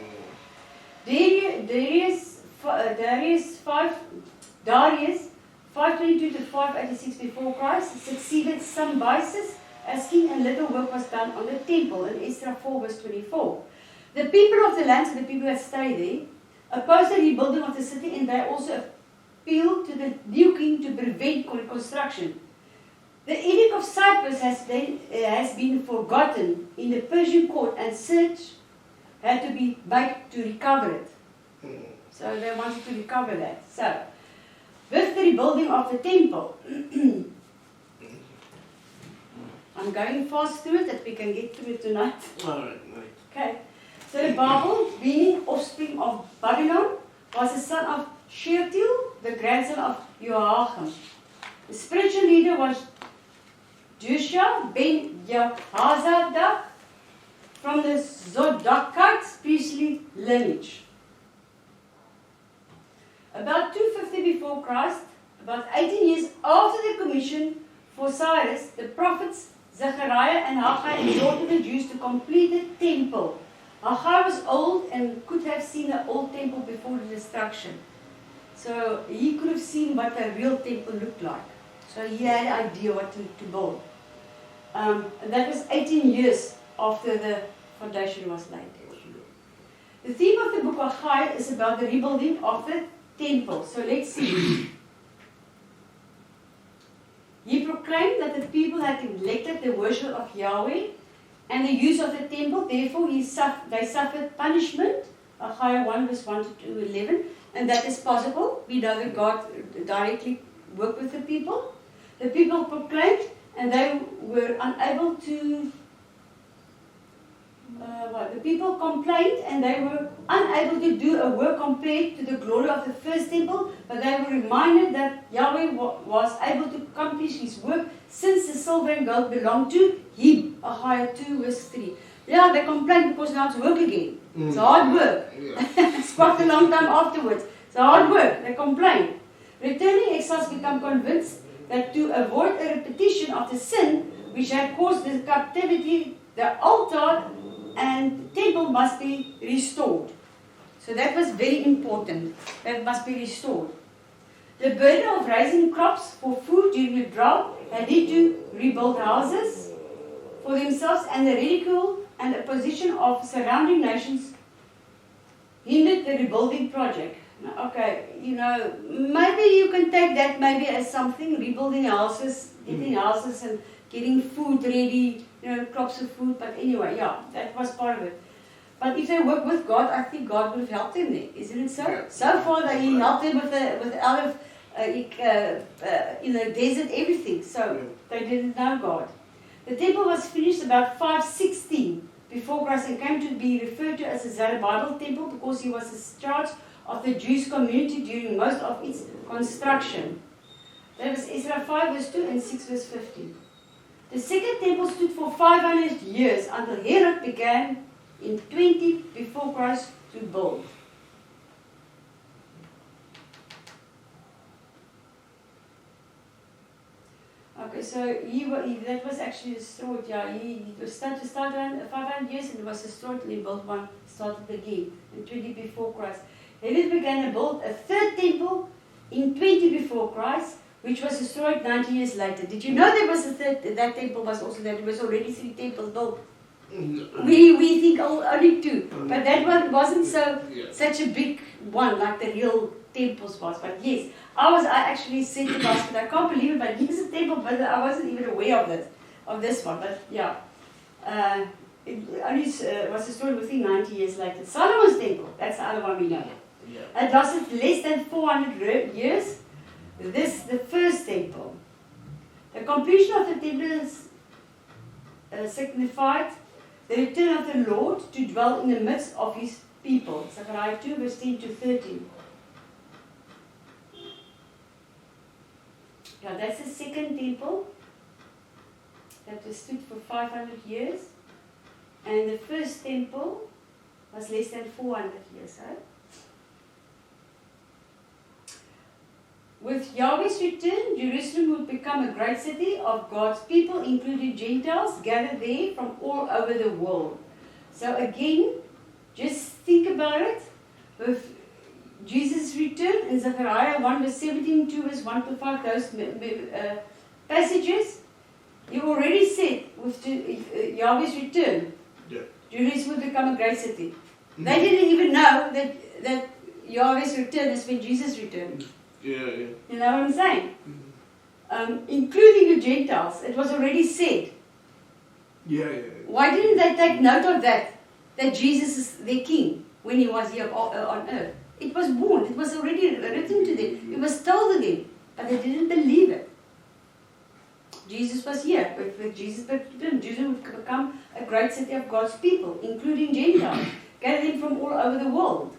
Darius 522 to 586 before Christ succeeded Cambyses as king, and little work was done on the temple in Ezra 4 verse 24. The people of the land, so the people that stayed there, opposed the rebuilding of the city, and they also appealed to the new king to prevent construction. The Edict of Cyprus has been forgotten in the Persian court, and search had to be made to recover it. So they wanted to recover that. So, with the rebuilding of the temple, I'm going fast through it that we can get through it tonight. Alright. Okay. So the Babel, being offspring of Babylon, was the son of Shealtiel, the grandson of Jehoiakim. The spiritual leader was Joshua ben Jehozadak from the Zodokite priestly lineage. About 250 before Christ, about 18 years after the commission for Cyrus, the prophets Zechariah and Haggai exhorted the Jews to complete the temple. Haggai was old and could have seen the old temple before the destruction. So he could have seen what a real temple looked like. So he had an idea what to build. And that was 18 years after the foundation was laid. The theme of the book of Haggai is about the rebuilding of the temple. So let's see. He proclaimed that the people had neglected the worship of Yahweh and the use of the temple. Therefore, they suffered punishment. Haggai 1 verse 1 to 11. And that is possible. We know that God directly worked with the people. The people proclaimed, and they were unable to. The people complained, and they were unable to do a work compared to the glory of the first temple. But they were reminded that Yahweh was able to accomplish His work, since the silver and gold belonged to Him. Haggai 2 verse 3. Yeah, they complained because now it's work again. It's hard work. It's quite a long time afterwards. It's hard work. They complained. Returning exiles become convinced that to avoid a repetition of the sin which had caused the captivity, the altar and temple must be restored. So that was very important. That must be restored. The burden of raising crops for food during the drought had led to rebuild houses for themselves, and the ridicule and opposition of surrounding nations hindered the rebuilding project. Okay, maybe you can take that maybe as something, rebuilding houses, getting houses and getting food ready, crops of food, but anyway, yeah, that was part of it. But if they work with God, I think God would have helped them there, isn't it so? Yeah. So far that He helped them with out of, in the desert, everything, so they didn't know God. The temple was finished about 516 before Christ and came to be referred to as the Zerubbabel temple because he was in charge of the Jewish community during most of its construction. That was Ezra 5 verse 2 and 6 verse 15. The second temple stood for 500 years until Herod began in 20 before Christ to build. Okay, so that was actually destroyed. Yeah, he started around 500 years and it was destroyed, and he built one, started again in 20 before Christ. Herod began to build a third temple in 20 before Christ, which was destroyed 90 years later. Did you know there was a third? That temple was also there. There was already 3 temples built. We think only 2, but that one wasn't such a big one like the real temples was. But yes, I actually said to Pastor, I can't believe it, but here's a temple, but I wasn't even aware of this one. But yeah, it only was destroyed within 90 years later. Solomon's temple, that's the other one we know. Yeah. It lasted less than 400 years. The first temple. The completion of the temple signified the return of the Lord to dwell in the midst of His people. Zechariah 2 verse 10 to 13. Yeah, that's the second temple that was stood for 500 years. And the first temple was less than 400 years old. With Yahweh's return, Jerusalem would become a great city of God's people, including Gentiles, gathered there from all over the world. So again, just think about it. With Jesus' return in Zechariah 1 verse 17, 2 verse 1 to 5, those passages, you already said with Yahweh's return, Jerusalem would become a great city. They didn't even know that Yahweh's return is when Jesus returned. Yeah. You know what I'm saying? including the Gentiles. It was already said. Yeah. Why didn't they take note of that? That Jesus is their king when he was here on earth. It was born. It was already written to them. It was told to them. But they didn't believe it. Jesus was here. With Jesus would become a great city of God's people, including Gentiles, gathering from all over the world.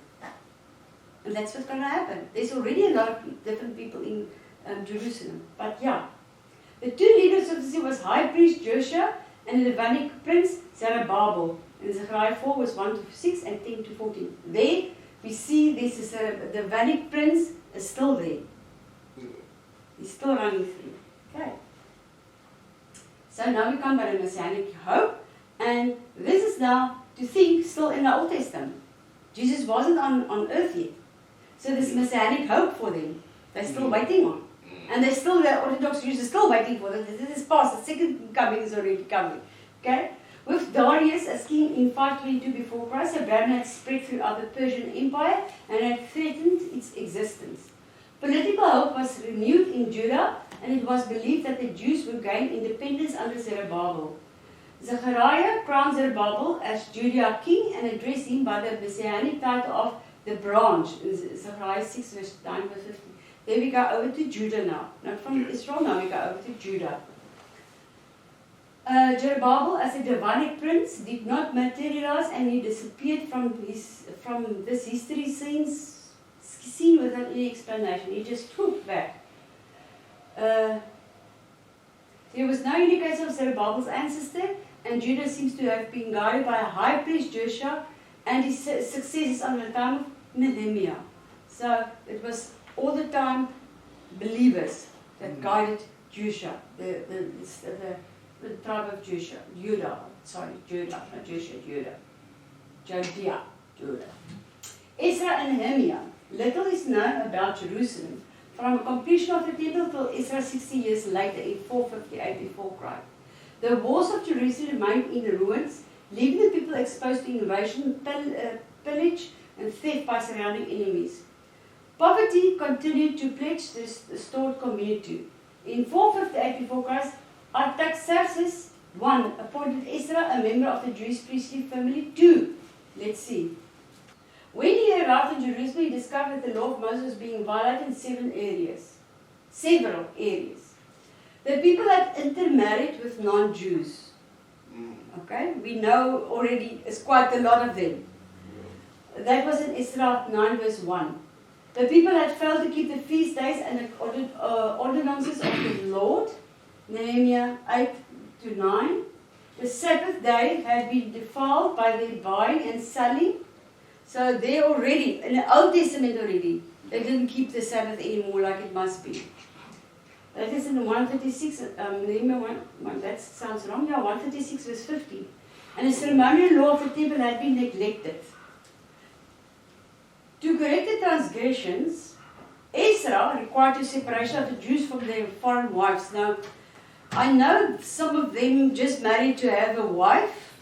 And that's what's going to happen. There's already a lot of different people in Jerusalem. But yeah, the two leaders of the city was High Priest Joshua and the Levanic Prince Zerubbabel. And Zechariah 4 was 1 to 6 and 10 to 14. There we see this is the Levanic Prince is still there. He's still running through. Okay. So now we come by the Messianic hope, and this is now to think still in the Old Testament. Jesus wasn't on earth yet. So this Messianic hope for them, they're still waiting on. And they're still, the Orthodox Jews are still waiting for them. This is past, the second coming is already coming. Okay? With Darius as king in 522 before Christ, Babylon had spread throughout the Persian Empire and had threatened its existence. Political hope was renewed in Judah, and it was believed that the Jews would gain independence under Zerubbabel. Zechariah crowned Zerubbabel as Judah king and addressed him by the messianic title of the branch, in Zechariah 6 verse 9 verse 15. There we go over to Judah now. Not from Israel, now we go over to Judah. Zerubbabel, as a Levanic prince, did not materialize, and he disappeared from this history scene without any explanation. He just took back. There was no indication of Zerubbabel's ancestor, and Judah seems to have been guided by a high priest Joshua and his successors under the time of Nehemiah. So it was all the time believers that guided Joshua, the tribe of Judah. Ezra and Nehemiah. Little is known about Jerusalem from the completion of the temple till Ezra 60 years later in 458 before Christ. The walls of Jerusalem remained in the ruins, leaving the people exposed to invasion, pillage, and theft by surrounding enemies. Poverty continued to plague this restored community. In 458 before Christ, Artaxerxes I appointed Ezra a member of the Jewish priestly family too. Let's see. When he arrived in Jerusalem, he discovered that the law of Moses was being violated in several areas. The people had intermarried with non-Jews. Okay, we know already it's quite a lot of them. That was in Ezra 9 verse 1. The people had failed to keep the feast days and the ordinances of the Lord, Nehemiah 8 to 9. The Sabbath day had been defiled by their buying and selling. So there already, in the Old Testament already, they didn't keep the Sabbath anymore like it must be. That is in 136, Nehemiah 1, that sounds wrong, 136 verse 50. And the ceremonial law of the temple had been neglected. To correct the transgressions, Ezra required the separation of the Jews from their foreign wives. Now, I know some of them just married to have a wife,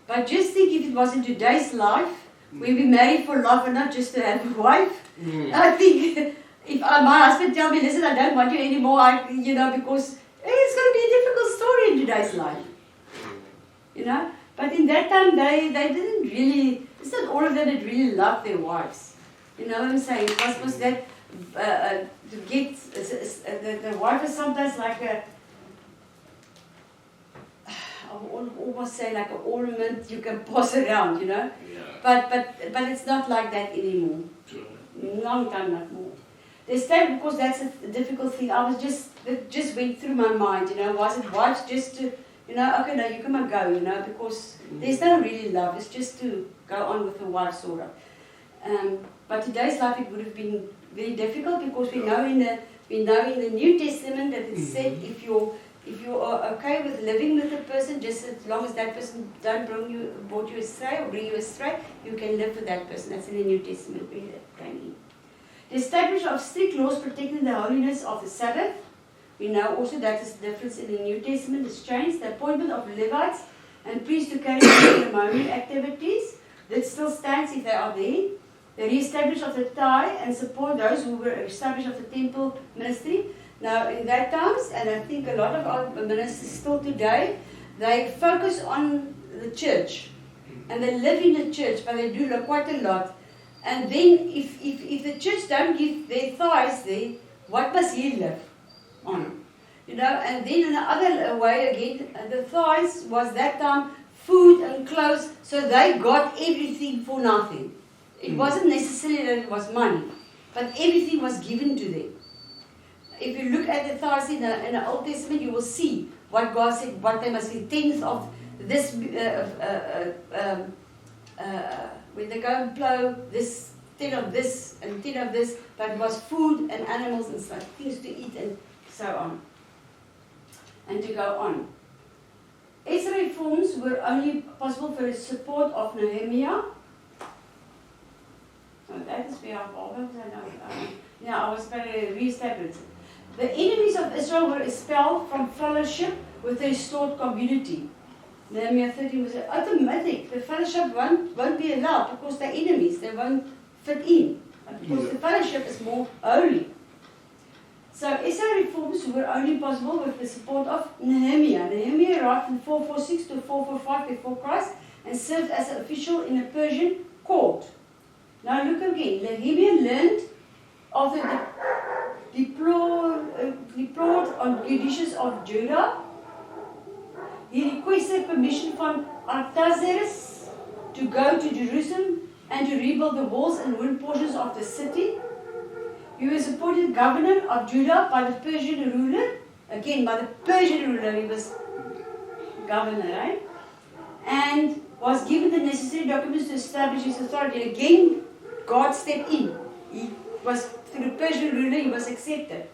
but just think if it was in today's life, we'd be married for life and not just to have a wife. I think if my husband tell me, listen, I don't want you anymore, because it's going to be a difficult story in today's life. But in that time, they didn't really, it's not all of them that really loved their wives. You know what I'm saying? It was that to get, the wife is sometimes like I would almost say like an ornament you can pass around, Yeah. But it's not like that anymore. Long time not more. This time, because that's a difficult thing. It just went through my mind, was it wives just to, okay, now you come and go, because there's no really love. It's just to go on with the wife, sort of. But today's life, it would have been very difficult because we know in the New Testament that it said if you are okay with living with a person, just as long as that person don't bring you astray, you can live with that person. That's in the New Testament. The establishment of strict laws protecting the holiness of the Sabbath. We know also that is the difference in the New Testament has changed. The appointment of Levites and priests to carry out ceremonial activities that still stands if they are there. The re-establishment of the tithe and support those who were established of the temple ministry. Now, in that times, and I think a lot of our ministers still today, they focus on the church. And they live in the church, but they do quite a lot. And then, if the church don't give their tithes there, what must he live on? And then in the other way again, the tithes was that time food and clothes, so they got everything for nothing. It wasn't necessarily that it was money, but everything was given to them. If you look at the tithes in the Old Testament, you will see what God said, what they must be tenth of this, when they go and plow, this, 10 of this, and 10 of this, but it was food and animals and stuff, things to eat and so on. And to go on. Ezra reforms were only possible for the support of Nehemiah. So that is where I was going to re-establish. The enemies of Israel were expelled from fellowship with the restored community. Nehemiah 13 was automatic. The fellowship won't be allowed because they're enemies. They won't fit in. Because the fellowship is more holy. So Ezra reforms were only possible with the support of Nehemiah. Nehemiah arrived from 446 to 445 before Christ and served as an official in a Persian court. Now look again. Nehemiah learned of the deplored conditions of Judah. He requested permission from Artaxerxes to go to Jerusalem and to rebuild the walls and ruined portions of the city. He was appointed governor of Judah by the Persian ruler. Again, by the Persian ruler, he was governor, right? And was given the necessary documents to establish his authority. Again, God stepped in. He was, through the Persian ruler, he was accepted.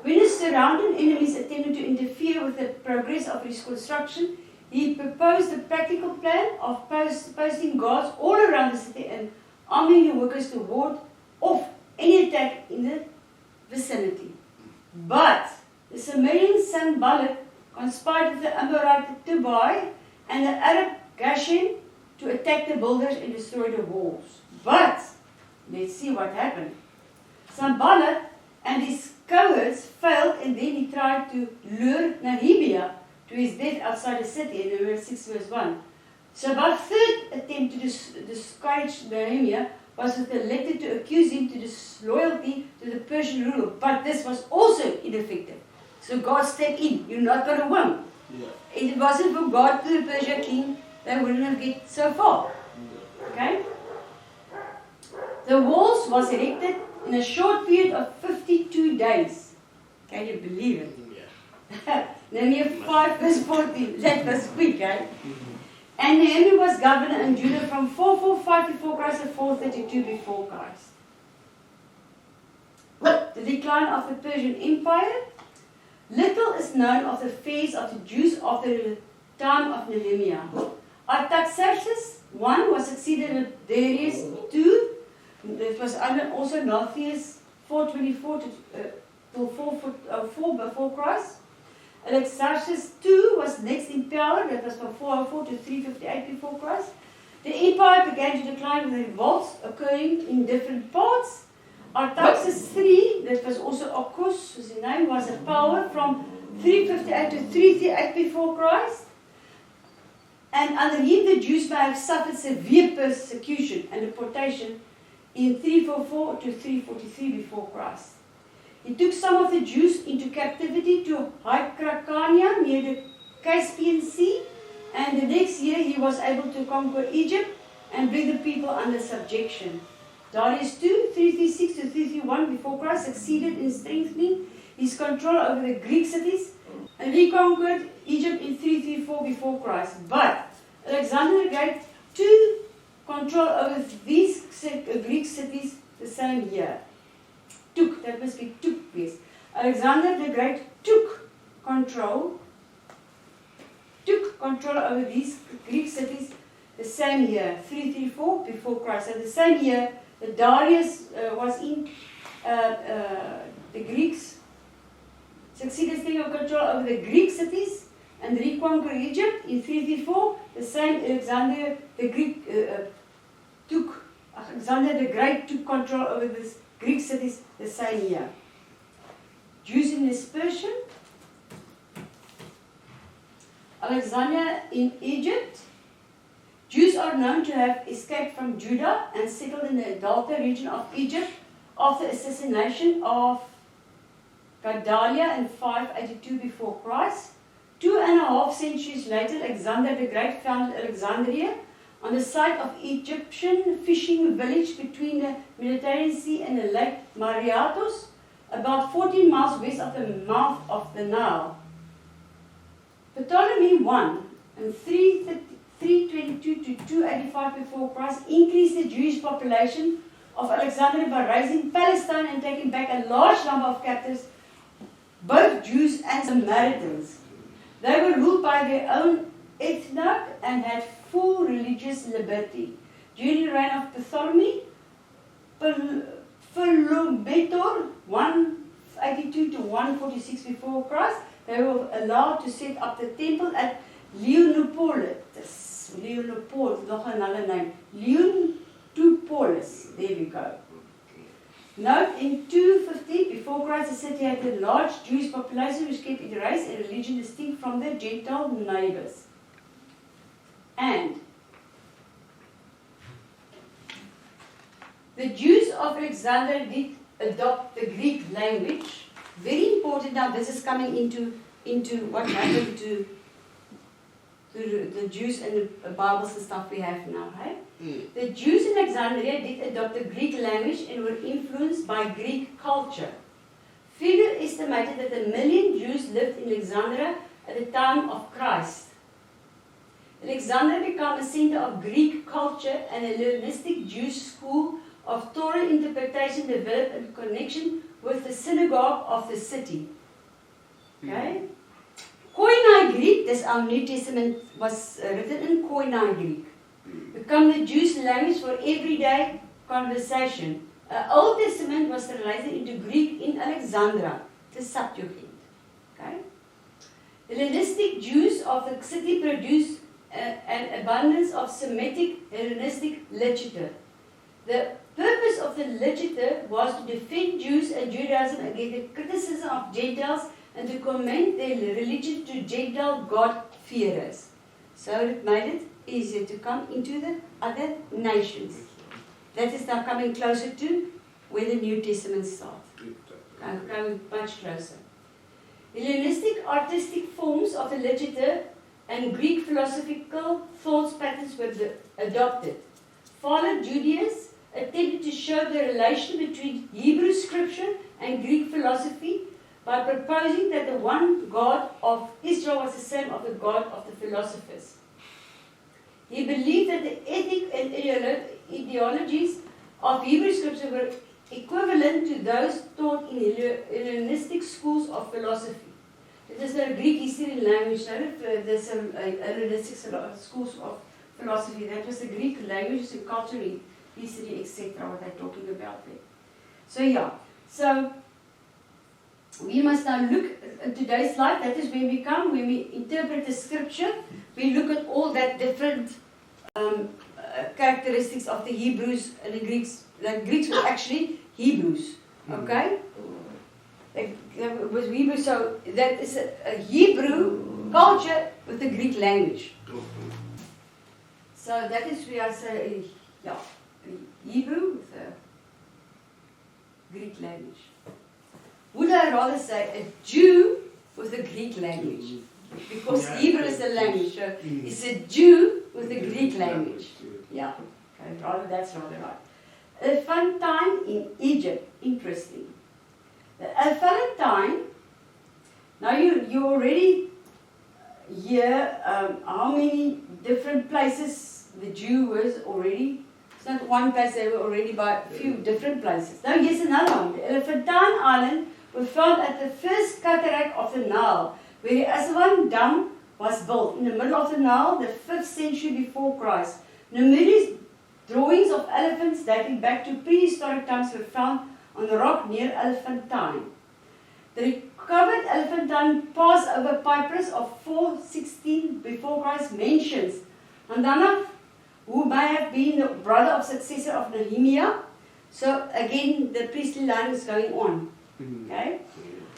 When his surrounding enemies attempted to interfere with the progress of his construction, he proposed a practical plan of posting guards all around the city and arming the workers to ward off any attack in the vicinity. But the Sumerian Sanballat conspired with the Amorite Tobiah and the Arab Geshem to attack the builders and destroy the walls. But, let's see what happened. Sanballat and his cohorts failed, and then he tried to lure Nehemiah to his death outside the city in Numbers 6 verse 1. Shabal's third attempt to discourage Nehemiah was with a letter to accuse him to disloyalty to the Persian ruler, but this was also ineffective. So God stepped in. You're not going to win. Yeah. If it wasn't for God to the Persian king, they wouldn't have get so far. Okay? The walls was erected in a short period of 52 days. Can you believe it? Yeah. Nehemiah 5 verse 14. That was quick, eh? And Nehemiah was governor in Judah from 445 before Christ to 432 before Christ. The decline of the Persian Empire. Little is known of the affairs of the Jews after the time of Nehemiah. Artaxerxes I was succeeded by Darius II. That was also Nartheus 424 to 404 before Christ. Alexarchus II was next in power, that was from 404 to 358 before Christ. The empire began to decline with revolts occurring in different parts. Artaxerxes III, that was also Arcus, his name, was a power from 358 to 338 before Christ. And under him the Jews may have suffered severe persecution and deportation in 344 to 343 before Christ. He took some of the Jews into captivity to Hyrcania near the Caspian Sea, and the next year he was able to conquer Egypt and bring the people under subjection. Darius II, 336 to 331 before Christ, succeeded in strengthening his control over the Greek cities and reconquered Egypt in 334 before Christ. But Alexander the Great took control over these Greek cities the same year. That must be took, yes. Alexander the Great took control over these Greek cities the same year, 334 before Christ. So the same year that Darius was in, the Greeks succeeded in taking control over the Greek cities and reconquer Egypt in 334. The same Alexander the Great took control over these Greek cities the same year. Jews in dispersion. Alexandria in Egypt. Jews are known to have escaped from Judah and settled in the Delta region of Egypt after the assassination of Gedaliah in 582 before Christ. 2.5 centuries later, Alexander the Great founded Alexandria on the site of Egyptian fishing village between the Mediterranean Sea and the Lake Mareotis, about 14 miles west of the mouth of the Nile. Ptolemy I in 322 to 285 before Christ increased the Jewish population of Alexandria by raising Palestine and taking back a large number of captives, both Jews and Samaritans. They were ruled by their own ethnarch and had full religious liberty. During the reign of Ptolemy, Philometor 182 to 146 before Christ, they were allowed to set up the temple at Leonopolis. Leonopolis, nog another name. Leonopolis. There we go. Note, in 250 before Christ, the city had a large Jewish population which kept its race and religion distinct from their Gentile neighbors. And the Jews of Alexandria did adopt the Greek language. Very important now, this is coming into what happened to the Jews and the Bibles and stuff we have now. Hey? The Jews in Alexandria did adopt the Greek language and were influenced by Greek culture. Figure estimated that 1 million Jews lived in Alexandria at the time of Christ. Alexandria became a center of Greek culture, and a Hellenistic Jewish school of Torah interpretation developed in connection with the synagogue of the city. Okay? Koine Greek, this our New Testament was written in Koine Greek, become the Jewish language for everyday conversation. Old Testament was translated into Greek in Alexandria, the Septuagint. Okay? The Hellenistic Jews of the city produced an abundance of Semitic Hellenistic literature. The purpose of the literature was to defend Jews and Judaism against the criticism of Gentiles and to commend their religion to Gentile God-fearers. So it made it easier to come into the other nations. That is now coming closer to where the New Testament starts. Coming much closer. Hellenistic artistic forms of the literature and Greek philosophical thought patterns were adopted. Father Judaeus attempted to show the relation between Hebrew scripture and Greek philosophy by proposing that the one God of Israel was the same as the God of the philosophers. He believed that the ethic and ideologies of Hebrew scripture were equivalent to those taught in Hellenistic schools of philosophy. It is the Greek history and language. There's Hellenistic schools of philosophy. That was the Greek language and culture, history, etc. What they're talking about there. So yeah. So we must now look at today's life. That is where we come. When we interpret the scripture, we look at all that different characteristics of the Hebrews and the Greeks. The Greeks were actually Hebrews. Okay? It was Hebrew, so that is a Hebrew culture with a Greek language. So that is where I say, yeah, Hebrew with a Greek language. Would I rather say a Jew with a Greek language? Because Hebrew is a language, so it's a Jew with a Greek language. Yeah, okay, that's rather right. Elephantine in Egypt, interesting. The Elephantine, now you already hear how many different places the Jew was already. It's not one place, they were already by a few different places. Now here's another one. The Elephantine Island was found at the first cataract of the Nile, where the Aswan Dam was built in the middle of the Nile, the 5th century before Christ. Numerous drawings of elephants dating back to prehistoric times were found on the rock near Elephantine. The recovered Elephantine Passover papyrus of 416 before Christ mentions Handanah, who may have been the brother or successor of Nehemiah. So again, the priestly line is going on. Okay?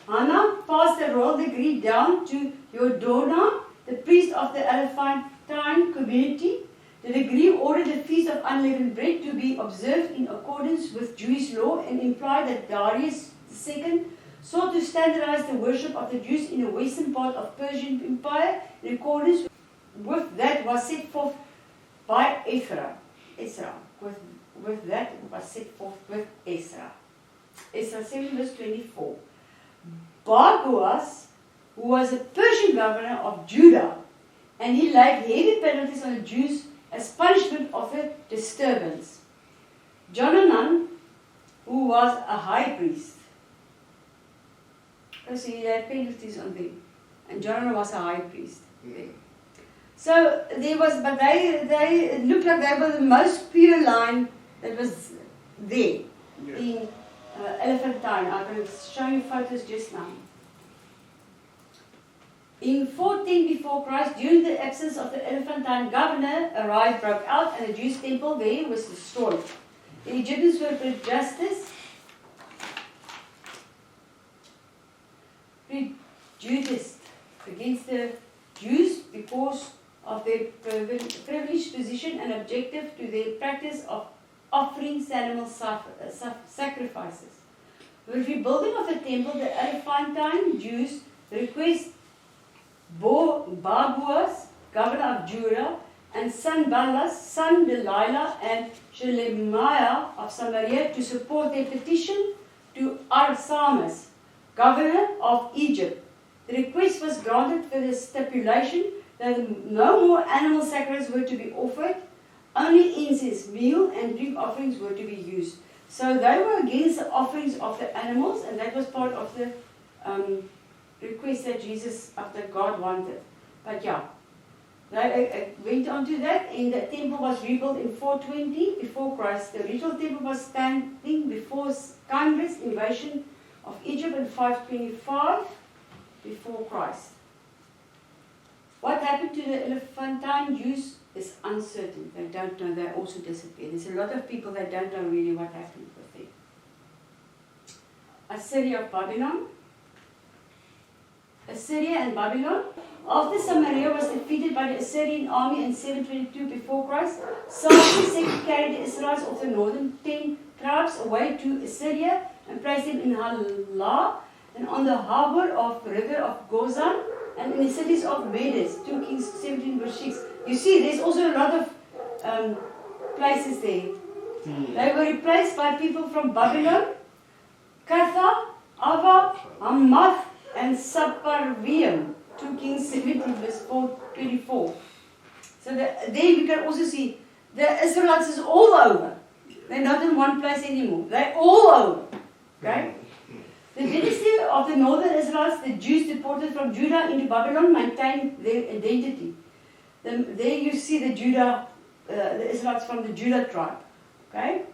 Hannah passed the royal decree down to Yodona, the priest of the Elephantine community. The decree ordered the Feast of Unleavened Bread to be observed in accordance with Jewish law and implied that Darius II sought to standardize the worship of the Jews in the western part of Persian Empire in accordance with that was set forth by Ezra. With that was set forth with Ezra. Ezra 7 verse 24. Bar-Kokhba, who was a Persian governor of Judah, and he laid heavy penalties on the Jews as punishment of the disturbance. Johanan, who was a high priest. So he had penalties on them. And Johanan was a high priest. So there was, but they looked like they were the most pure line that was there in Elephantine. I will show you photos just now. In 410 before Christ, during the absence of the Elephantine governor, a riot broke out and the Jewish temple there was destroyed. The Egyptians were prejudiced against the Jews because of their privileged position and objective to their practice of offering animal sacrifices. With rebuilding of the temple, the Elephantine Jews request Bar-Kokhba, governor of Judah, and Sanballat, son Delilah, and Shelemiah of Samaria to support their petition to Arsamas, governor of Egypt. The request was granted with the stipulation that no more animal sacrifices were to be offered, only incense, meal, and drink offerings were to be used. So they were against the offerings of the animals, and that was part of the request that God wanted. But yeah, they went on to that, and the temple was rebuilt in 420 before Christ. The original temple was standing before Cyrus' invasion of Egypt in 525 before Christ. What happened to the Elephantine Jews is uncertain. They don't know. They also disappeared. There's a lot of people that don't know really what happened with them. Assyria of Babylon. Assyria and Babylon. After Samaria was defeated by the Assyrian army in 722 before Christ, Cyrus II carried the Israelites of the northern 10 tribes away to Assyria and placed them in Halah and on the harbor of the river of Gozan and in the cities of Medes. 2 Kings 17 verse 6. You see, there's also a lot of places there. They were replaced by people from Babylon, Katha, Ava, Hamath, and Saparvium. 2 Kings 17 verse 24. So there we can also see the Israelites is all over. They're not in one place anymore. They're all over. Okay? The dynasty of the northern Israelites, the Jews deported from Judah into Babylon, maintained their identity. There you see the Israelites from the Judah tribe. Okay?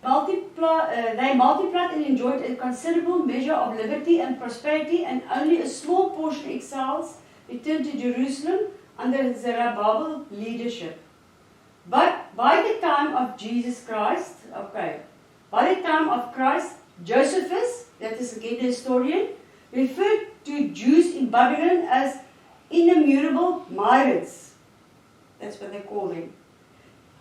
They multiplied and enjoyed a considerable measure of liberty and prosperity, and only a small portion exiles returned to Jerusalem under Zerubbabel leadership. But by the time of Christ, Josephus, that is again the historian, referred to Jews in Babylon as immutable Myrids. That's what they call them.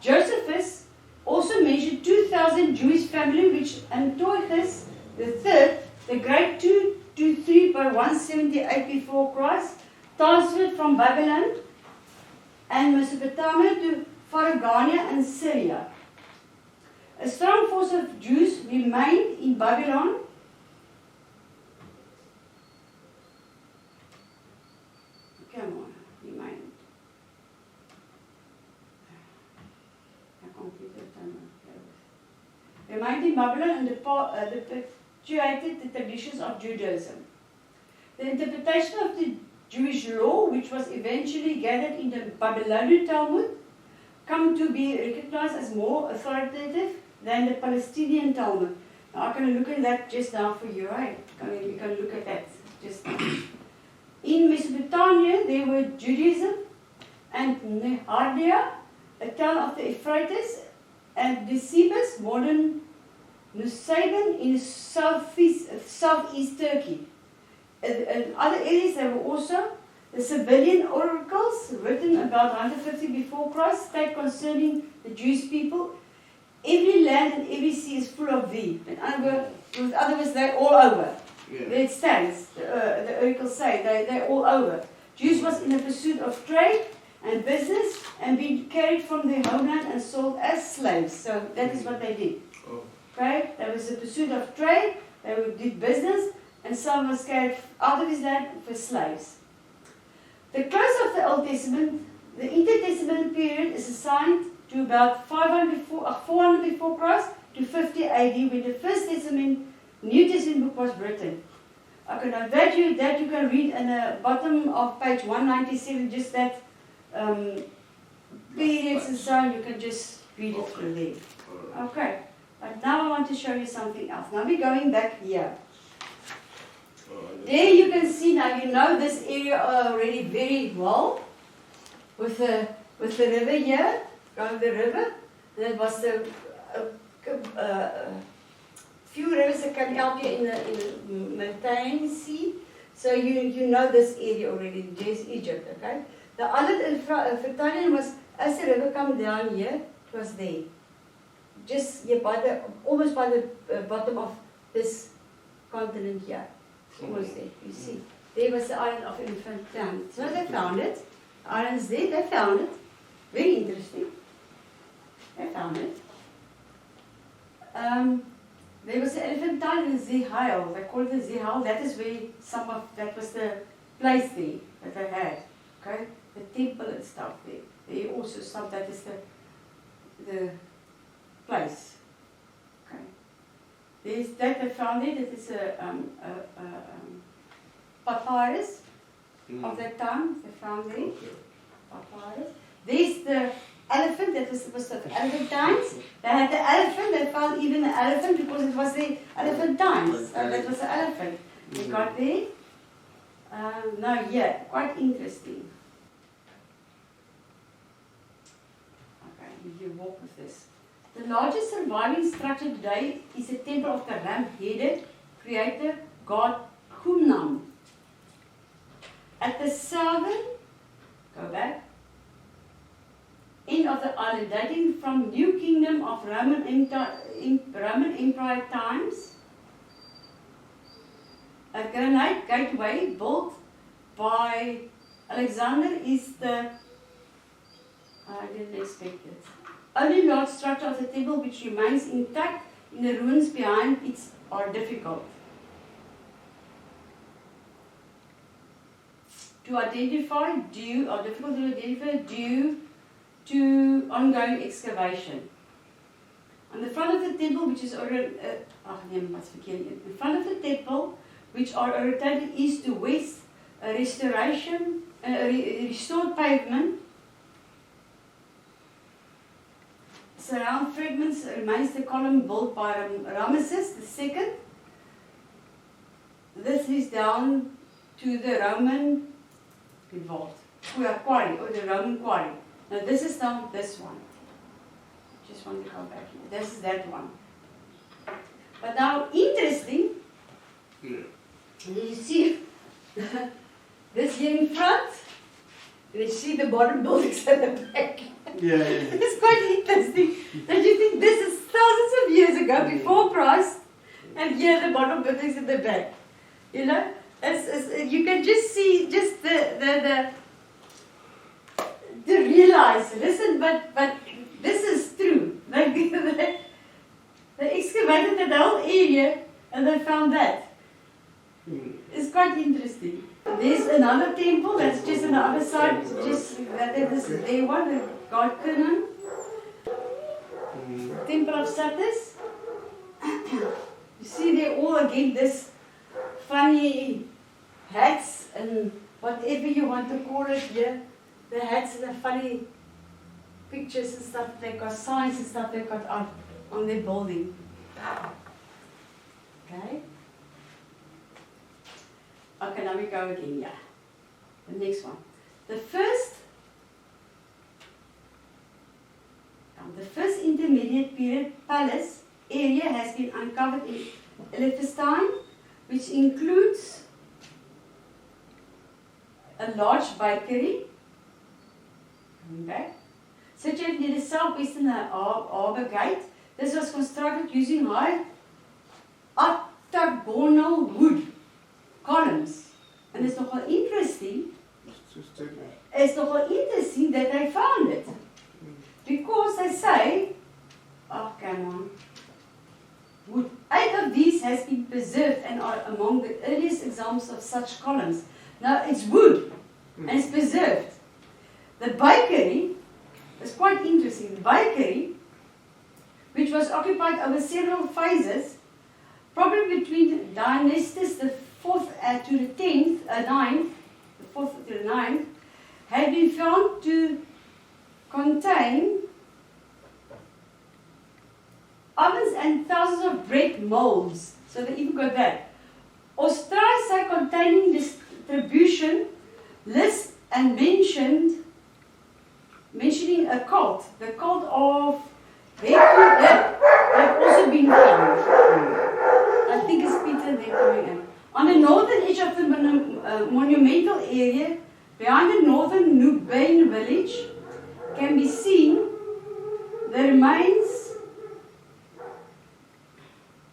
Josephus also mentioned 2,000 Jewish families which Antiochus III, the Great 223 by 178 before Christ, transferred from Babylon and Mesopotamia to Phrygia and Syria. A strong force of Jews remained in Babylon. Come on, remained. Remained in Babylon and perpetuated the traditions of Judaism. The interpretation of the Jewish law, which was eventually gathered in the Babylonian Talmud, come to be recognized as more authoritative than the Palestinian Talmud. Now, I'm going to look at that just now for you, right? We can look at that just now. In Mesopotamia, there were Judaism and Nehardea, a town of the Euphrates, and Disibus, modern Nusaybin in southeast Turkey. In other areas there were also the Sibyllian oracles written about 150 before Christ state concerning the Jewish people. Every land and every sea is full of thee. In other words, they're all over. Yeah. There it stands. The oracles say they're all over. Jews was in the pursuit of trade and business and being carried from their homeland and sold as slaves. So that is what they did. Oh. Okay? There was a pursuit of trade, they did business, and some was carried out of his land for slaves. The close of the Old Testament, the intertestamental period is assigned to about 400 before Christ to 50 AD when the First Testament, New Testament book was written. Okay, now that you can read in the bottom of page 197, just that periods and so on, you can just read it through there. Okay, but now I want to show you something else. Now we're going back here. There you can see, now you know this area already very well, with the river here, going the river, and it was the few rivers that can help you in the Mediterranean Sea. So you know this area already, there's Egypt, okay? The island of Fertilian was, as the river come down here, it was there. Just here almost by the bottom of this continent here. Almost there, you see. There was the island of Elephantine. So they found it. The island's there, they found it. Very interesting. They found it. There was the Elephantine and Zehail. They called it Zehail. That is where that was the place there that they had. Okay? The temple and stuff there. There also stuff that is the place. Okay? There's that they found it. It is a papyrus of that time. They found there. Papyrus. There's the elephant. That was the elephantines. They had the elephant. They found even the elephant because it was the elephantines. That was the elephant. They got there. Now, yeah, quite interesting. Okay, you walk with this. The largest surviving structure today is the temple of the ram-headed creator god Khnum. At the southern, go back, end of the island, dating from New Kingdom of Roman Empire times, a granite gateway built by Alexander is the, I didn't expect it, only large structure of the temple which remains intact in the ruins behind it are difficult to identify due to ongoing excavation. On the front of the temple, which is in front of the temple, which are oriented east to west, a restored pavement. Surround fragments remains the column built by Ramesses II. This is down to the Roman quarry, or the Roman quarry. Now this is now this one. Just want to go back here. This is that one. But now interesting, you see this here in front, and you see the bottom buildings at the back. Yeah. It's quite interesting that you think this is thousands of years ago, before Christ, and here the bottom buildings at the back. You know, you can just see just the to realize. Listen, but this is true. They excavated the whole area and they found that. It's quite interesting. There's another temple that's just on the other side. Just that is there one, the god Khnum. Temple of Satis. You see there all again this funny hats and whatever you want to call it here. The hats and the funny pictures and stuff. They got signs and stuff they got on their building. Okay. Okay, now we go again, yeah. The next one. The first intermediate period palace area has been uncovered in Elphinstone, which includes a large bakery, situated near the southwestern harbour gate. This was constructed using high octagonal wood columns. And it's nogal interesting. It's nogal interesting that they found it. Because they say, oh come on, wood. 8 of these has been preserved and are among the earliest examples of such columns. Now it's wood and it's preserved. The bakery is quite interesting. The bakery, which was occupied over several phases, probably between Dynasties the 4th to the 10th, 9th, the 4th to the 9th, had been found to contain ovens and thousands of bread molds. So they even got that. Australia containing distribution list and mentioning a cult. The cult of have also been found. I think it's Peter there coming in. On the northern edge of the monumental area, behind the northern Nubian village, can be seen the remains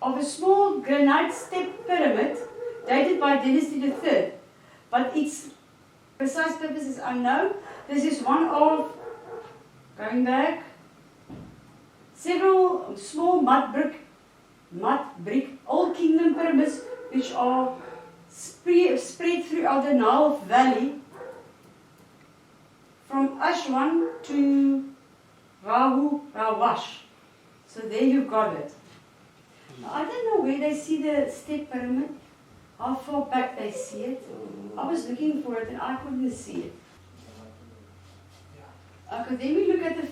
of a small granite step pyramid dated by Dynasty III, but its precise purpose is unknown. This is one of, going back, several small mud brick Old Kingdom pyramids which are spread throughout the Nile Valley from Aswan to Rawash. So there you've got it. Now, I don't know where they see the step pyramid, how far back they see it. I was looking for it and I couldn't see it. Okay, then we look at the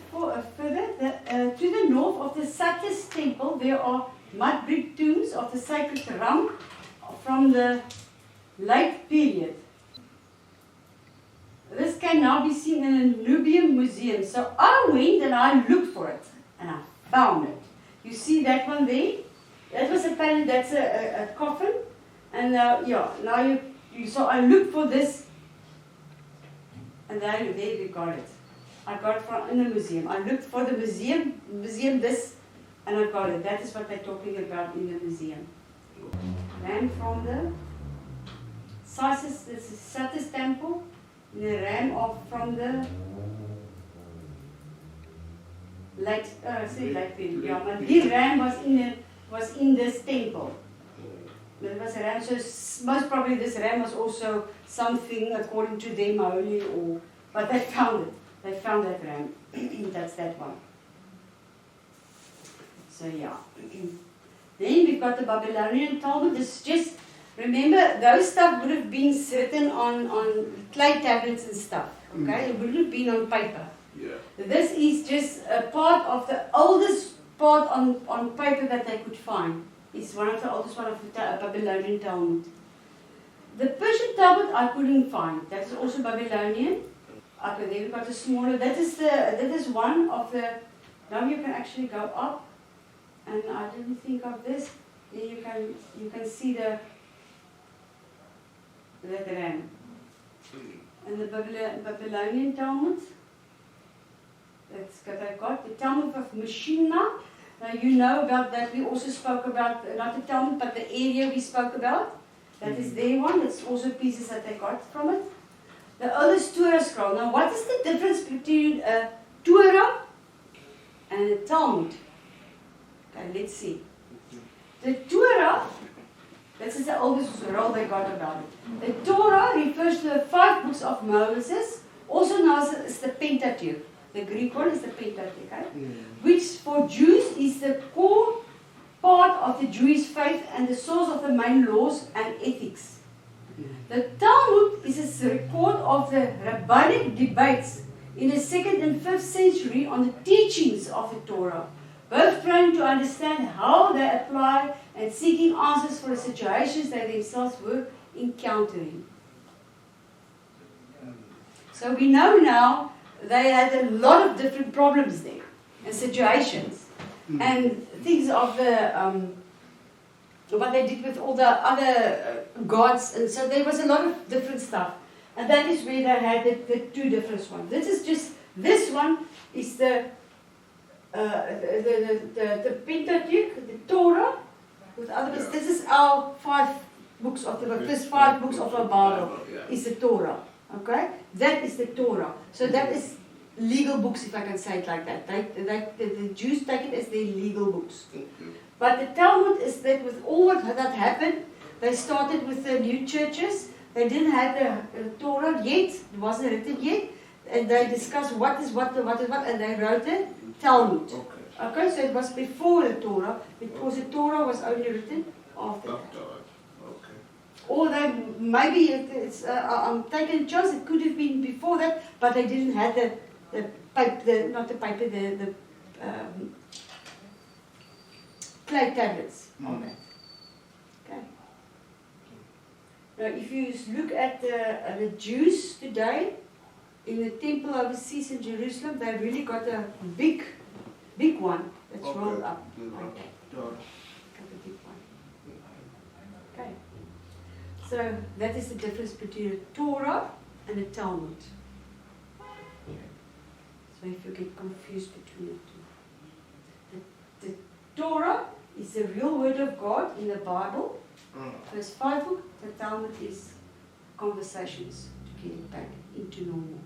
further. To the north of the Satis temple, there are mud brick tombs of the sacred Ram from the late period. This can now be seen in a Nubian museum. So I went and I looked for it and I found it. You see that one there? That was apparently that's a coffin. And now you so I looked for this and there we got it. I got it from in the museum. I looked for the museum this, and I got it. That is what they're talking about in the museum. Ram from the Satis temple, the ram from the late period. Yeah, but the ram was in this temple. There was a ram, so most probably this ram was also something according to them holy, but they found it. They found that ram. That's that one. So yeah. Then we've got the Babylonian Talmud. This just remember those stuff would have been written on clay tablets and stuff. Okay, it wouldn't have been on paper. Yeah. This is just a part of the oldest part on paper that they could find. It's one of the oldest one of the Babylonian Talmud. The Persian Talmud I couldn't find. That is also Babylonian. Okay, then we've got a smaller. That is one of the. Now you can actually go up, and I didn't think of this. Then you can see the ram. And the Babylonian Talmud. That's what I got. The Talmud of Meshina. Now you know about that. We also spoke about not the Talmud, but the area we spoke about. That is their one. That's also pieces that they got from it. The oldest Torah scroll. Now, what is the difference between a Torah and a Talmud? Okay, let's see. The Torah, this is the oldest scroll they got about it. The Torah refers to the 5 books of Moses, also known as the Pentateuch. The Greek one is the Pentateuch, okay? Which for Jews is the core part of the Jewish faith and the source of the main laws and ethics. The Talmud is a record of the rabbinic debates in the 2nd and 5th century on the teachings of the Torah, both trying to understand how they apply and seeking answers for the situations they themselves were encountering. So we know now they had a lot of different problems there and situations. And things of what they did with all the other gods, and so there was a lot of different stuff. And that is where they had the two different ones. This one is the Pentateuch, the Torah. With other words, this is our 5 books of the Bible. This 5 books of our Bible is the Torah. Okay, that is the Torah. So that is legal books, if I can say it like that. The Jews take it as their legal books. But the Talmud is that with all that happened, they started with the new churches. They didn't have the Torah yet, it wasn't written yet, and they discussed what is what, and they wrote the Talmud. Okay, so it was before the Torah, because the Torah was only written after that. Okay. Or they, maybe I'm taking a chance, it could have been before that, but they didn't have the clay tablets on that. Okay. Now, if you look at the Jews today, in the temple overseas in Jerusalem, they've really got a big one that's rolled up. Like that. Got a big one. Okay. So that is the difference between the Torah and the Talmud. So if you get confused between the two. The Torah is the real word of God in the Bible. First 5 books, the Talmud is conversations to get it back into normal.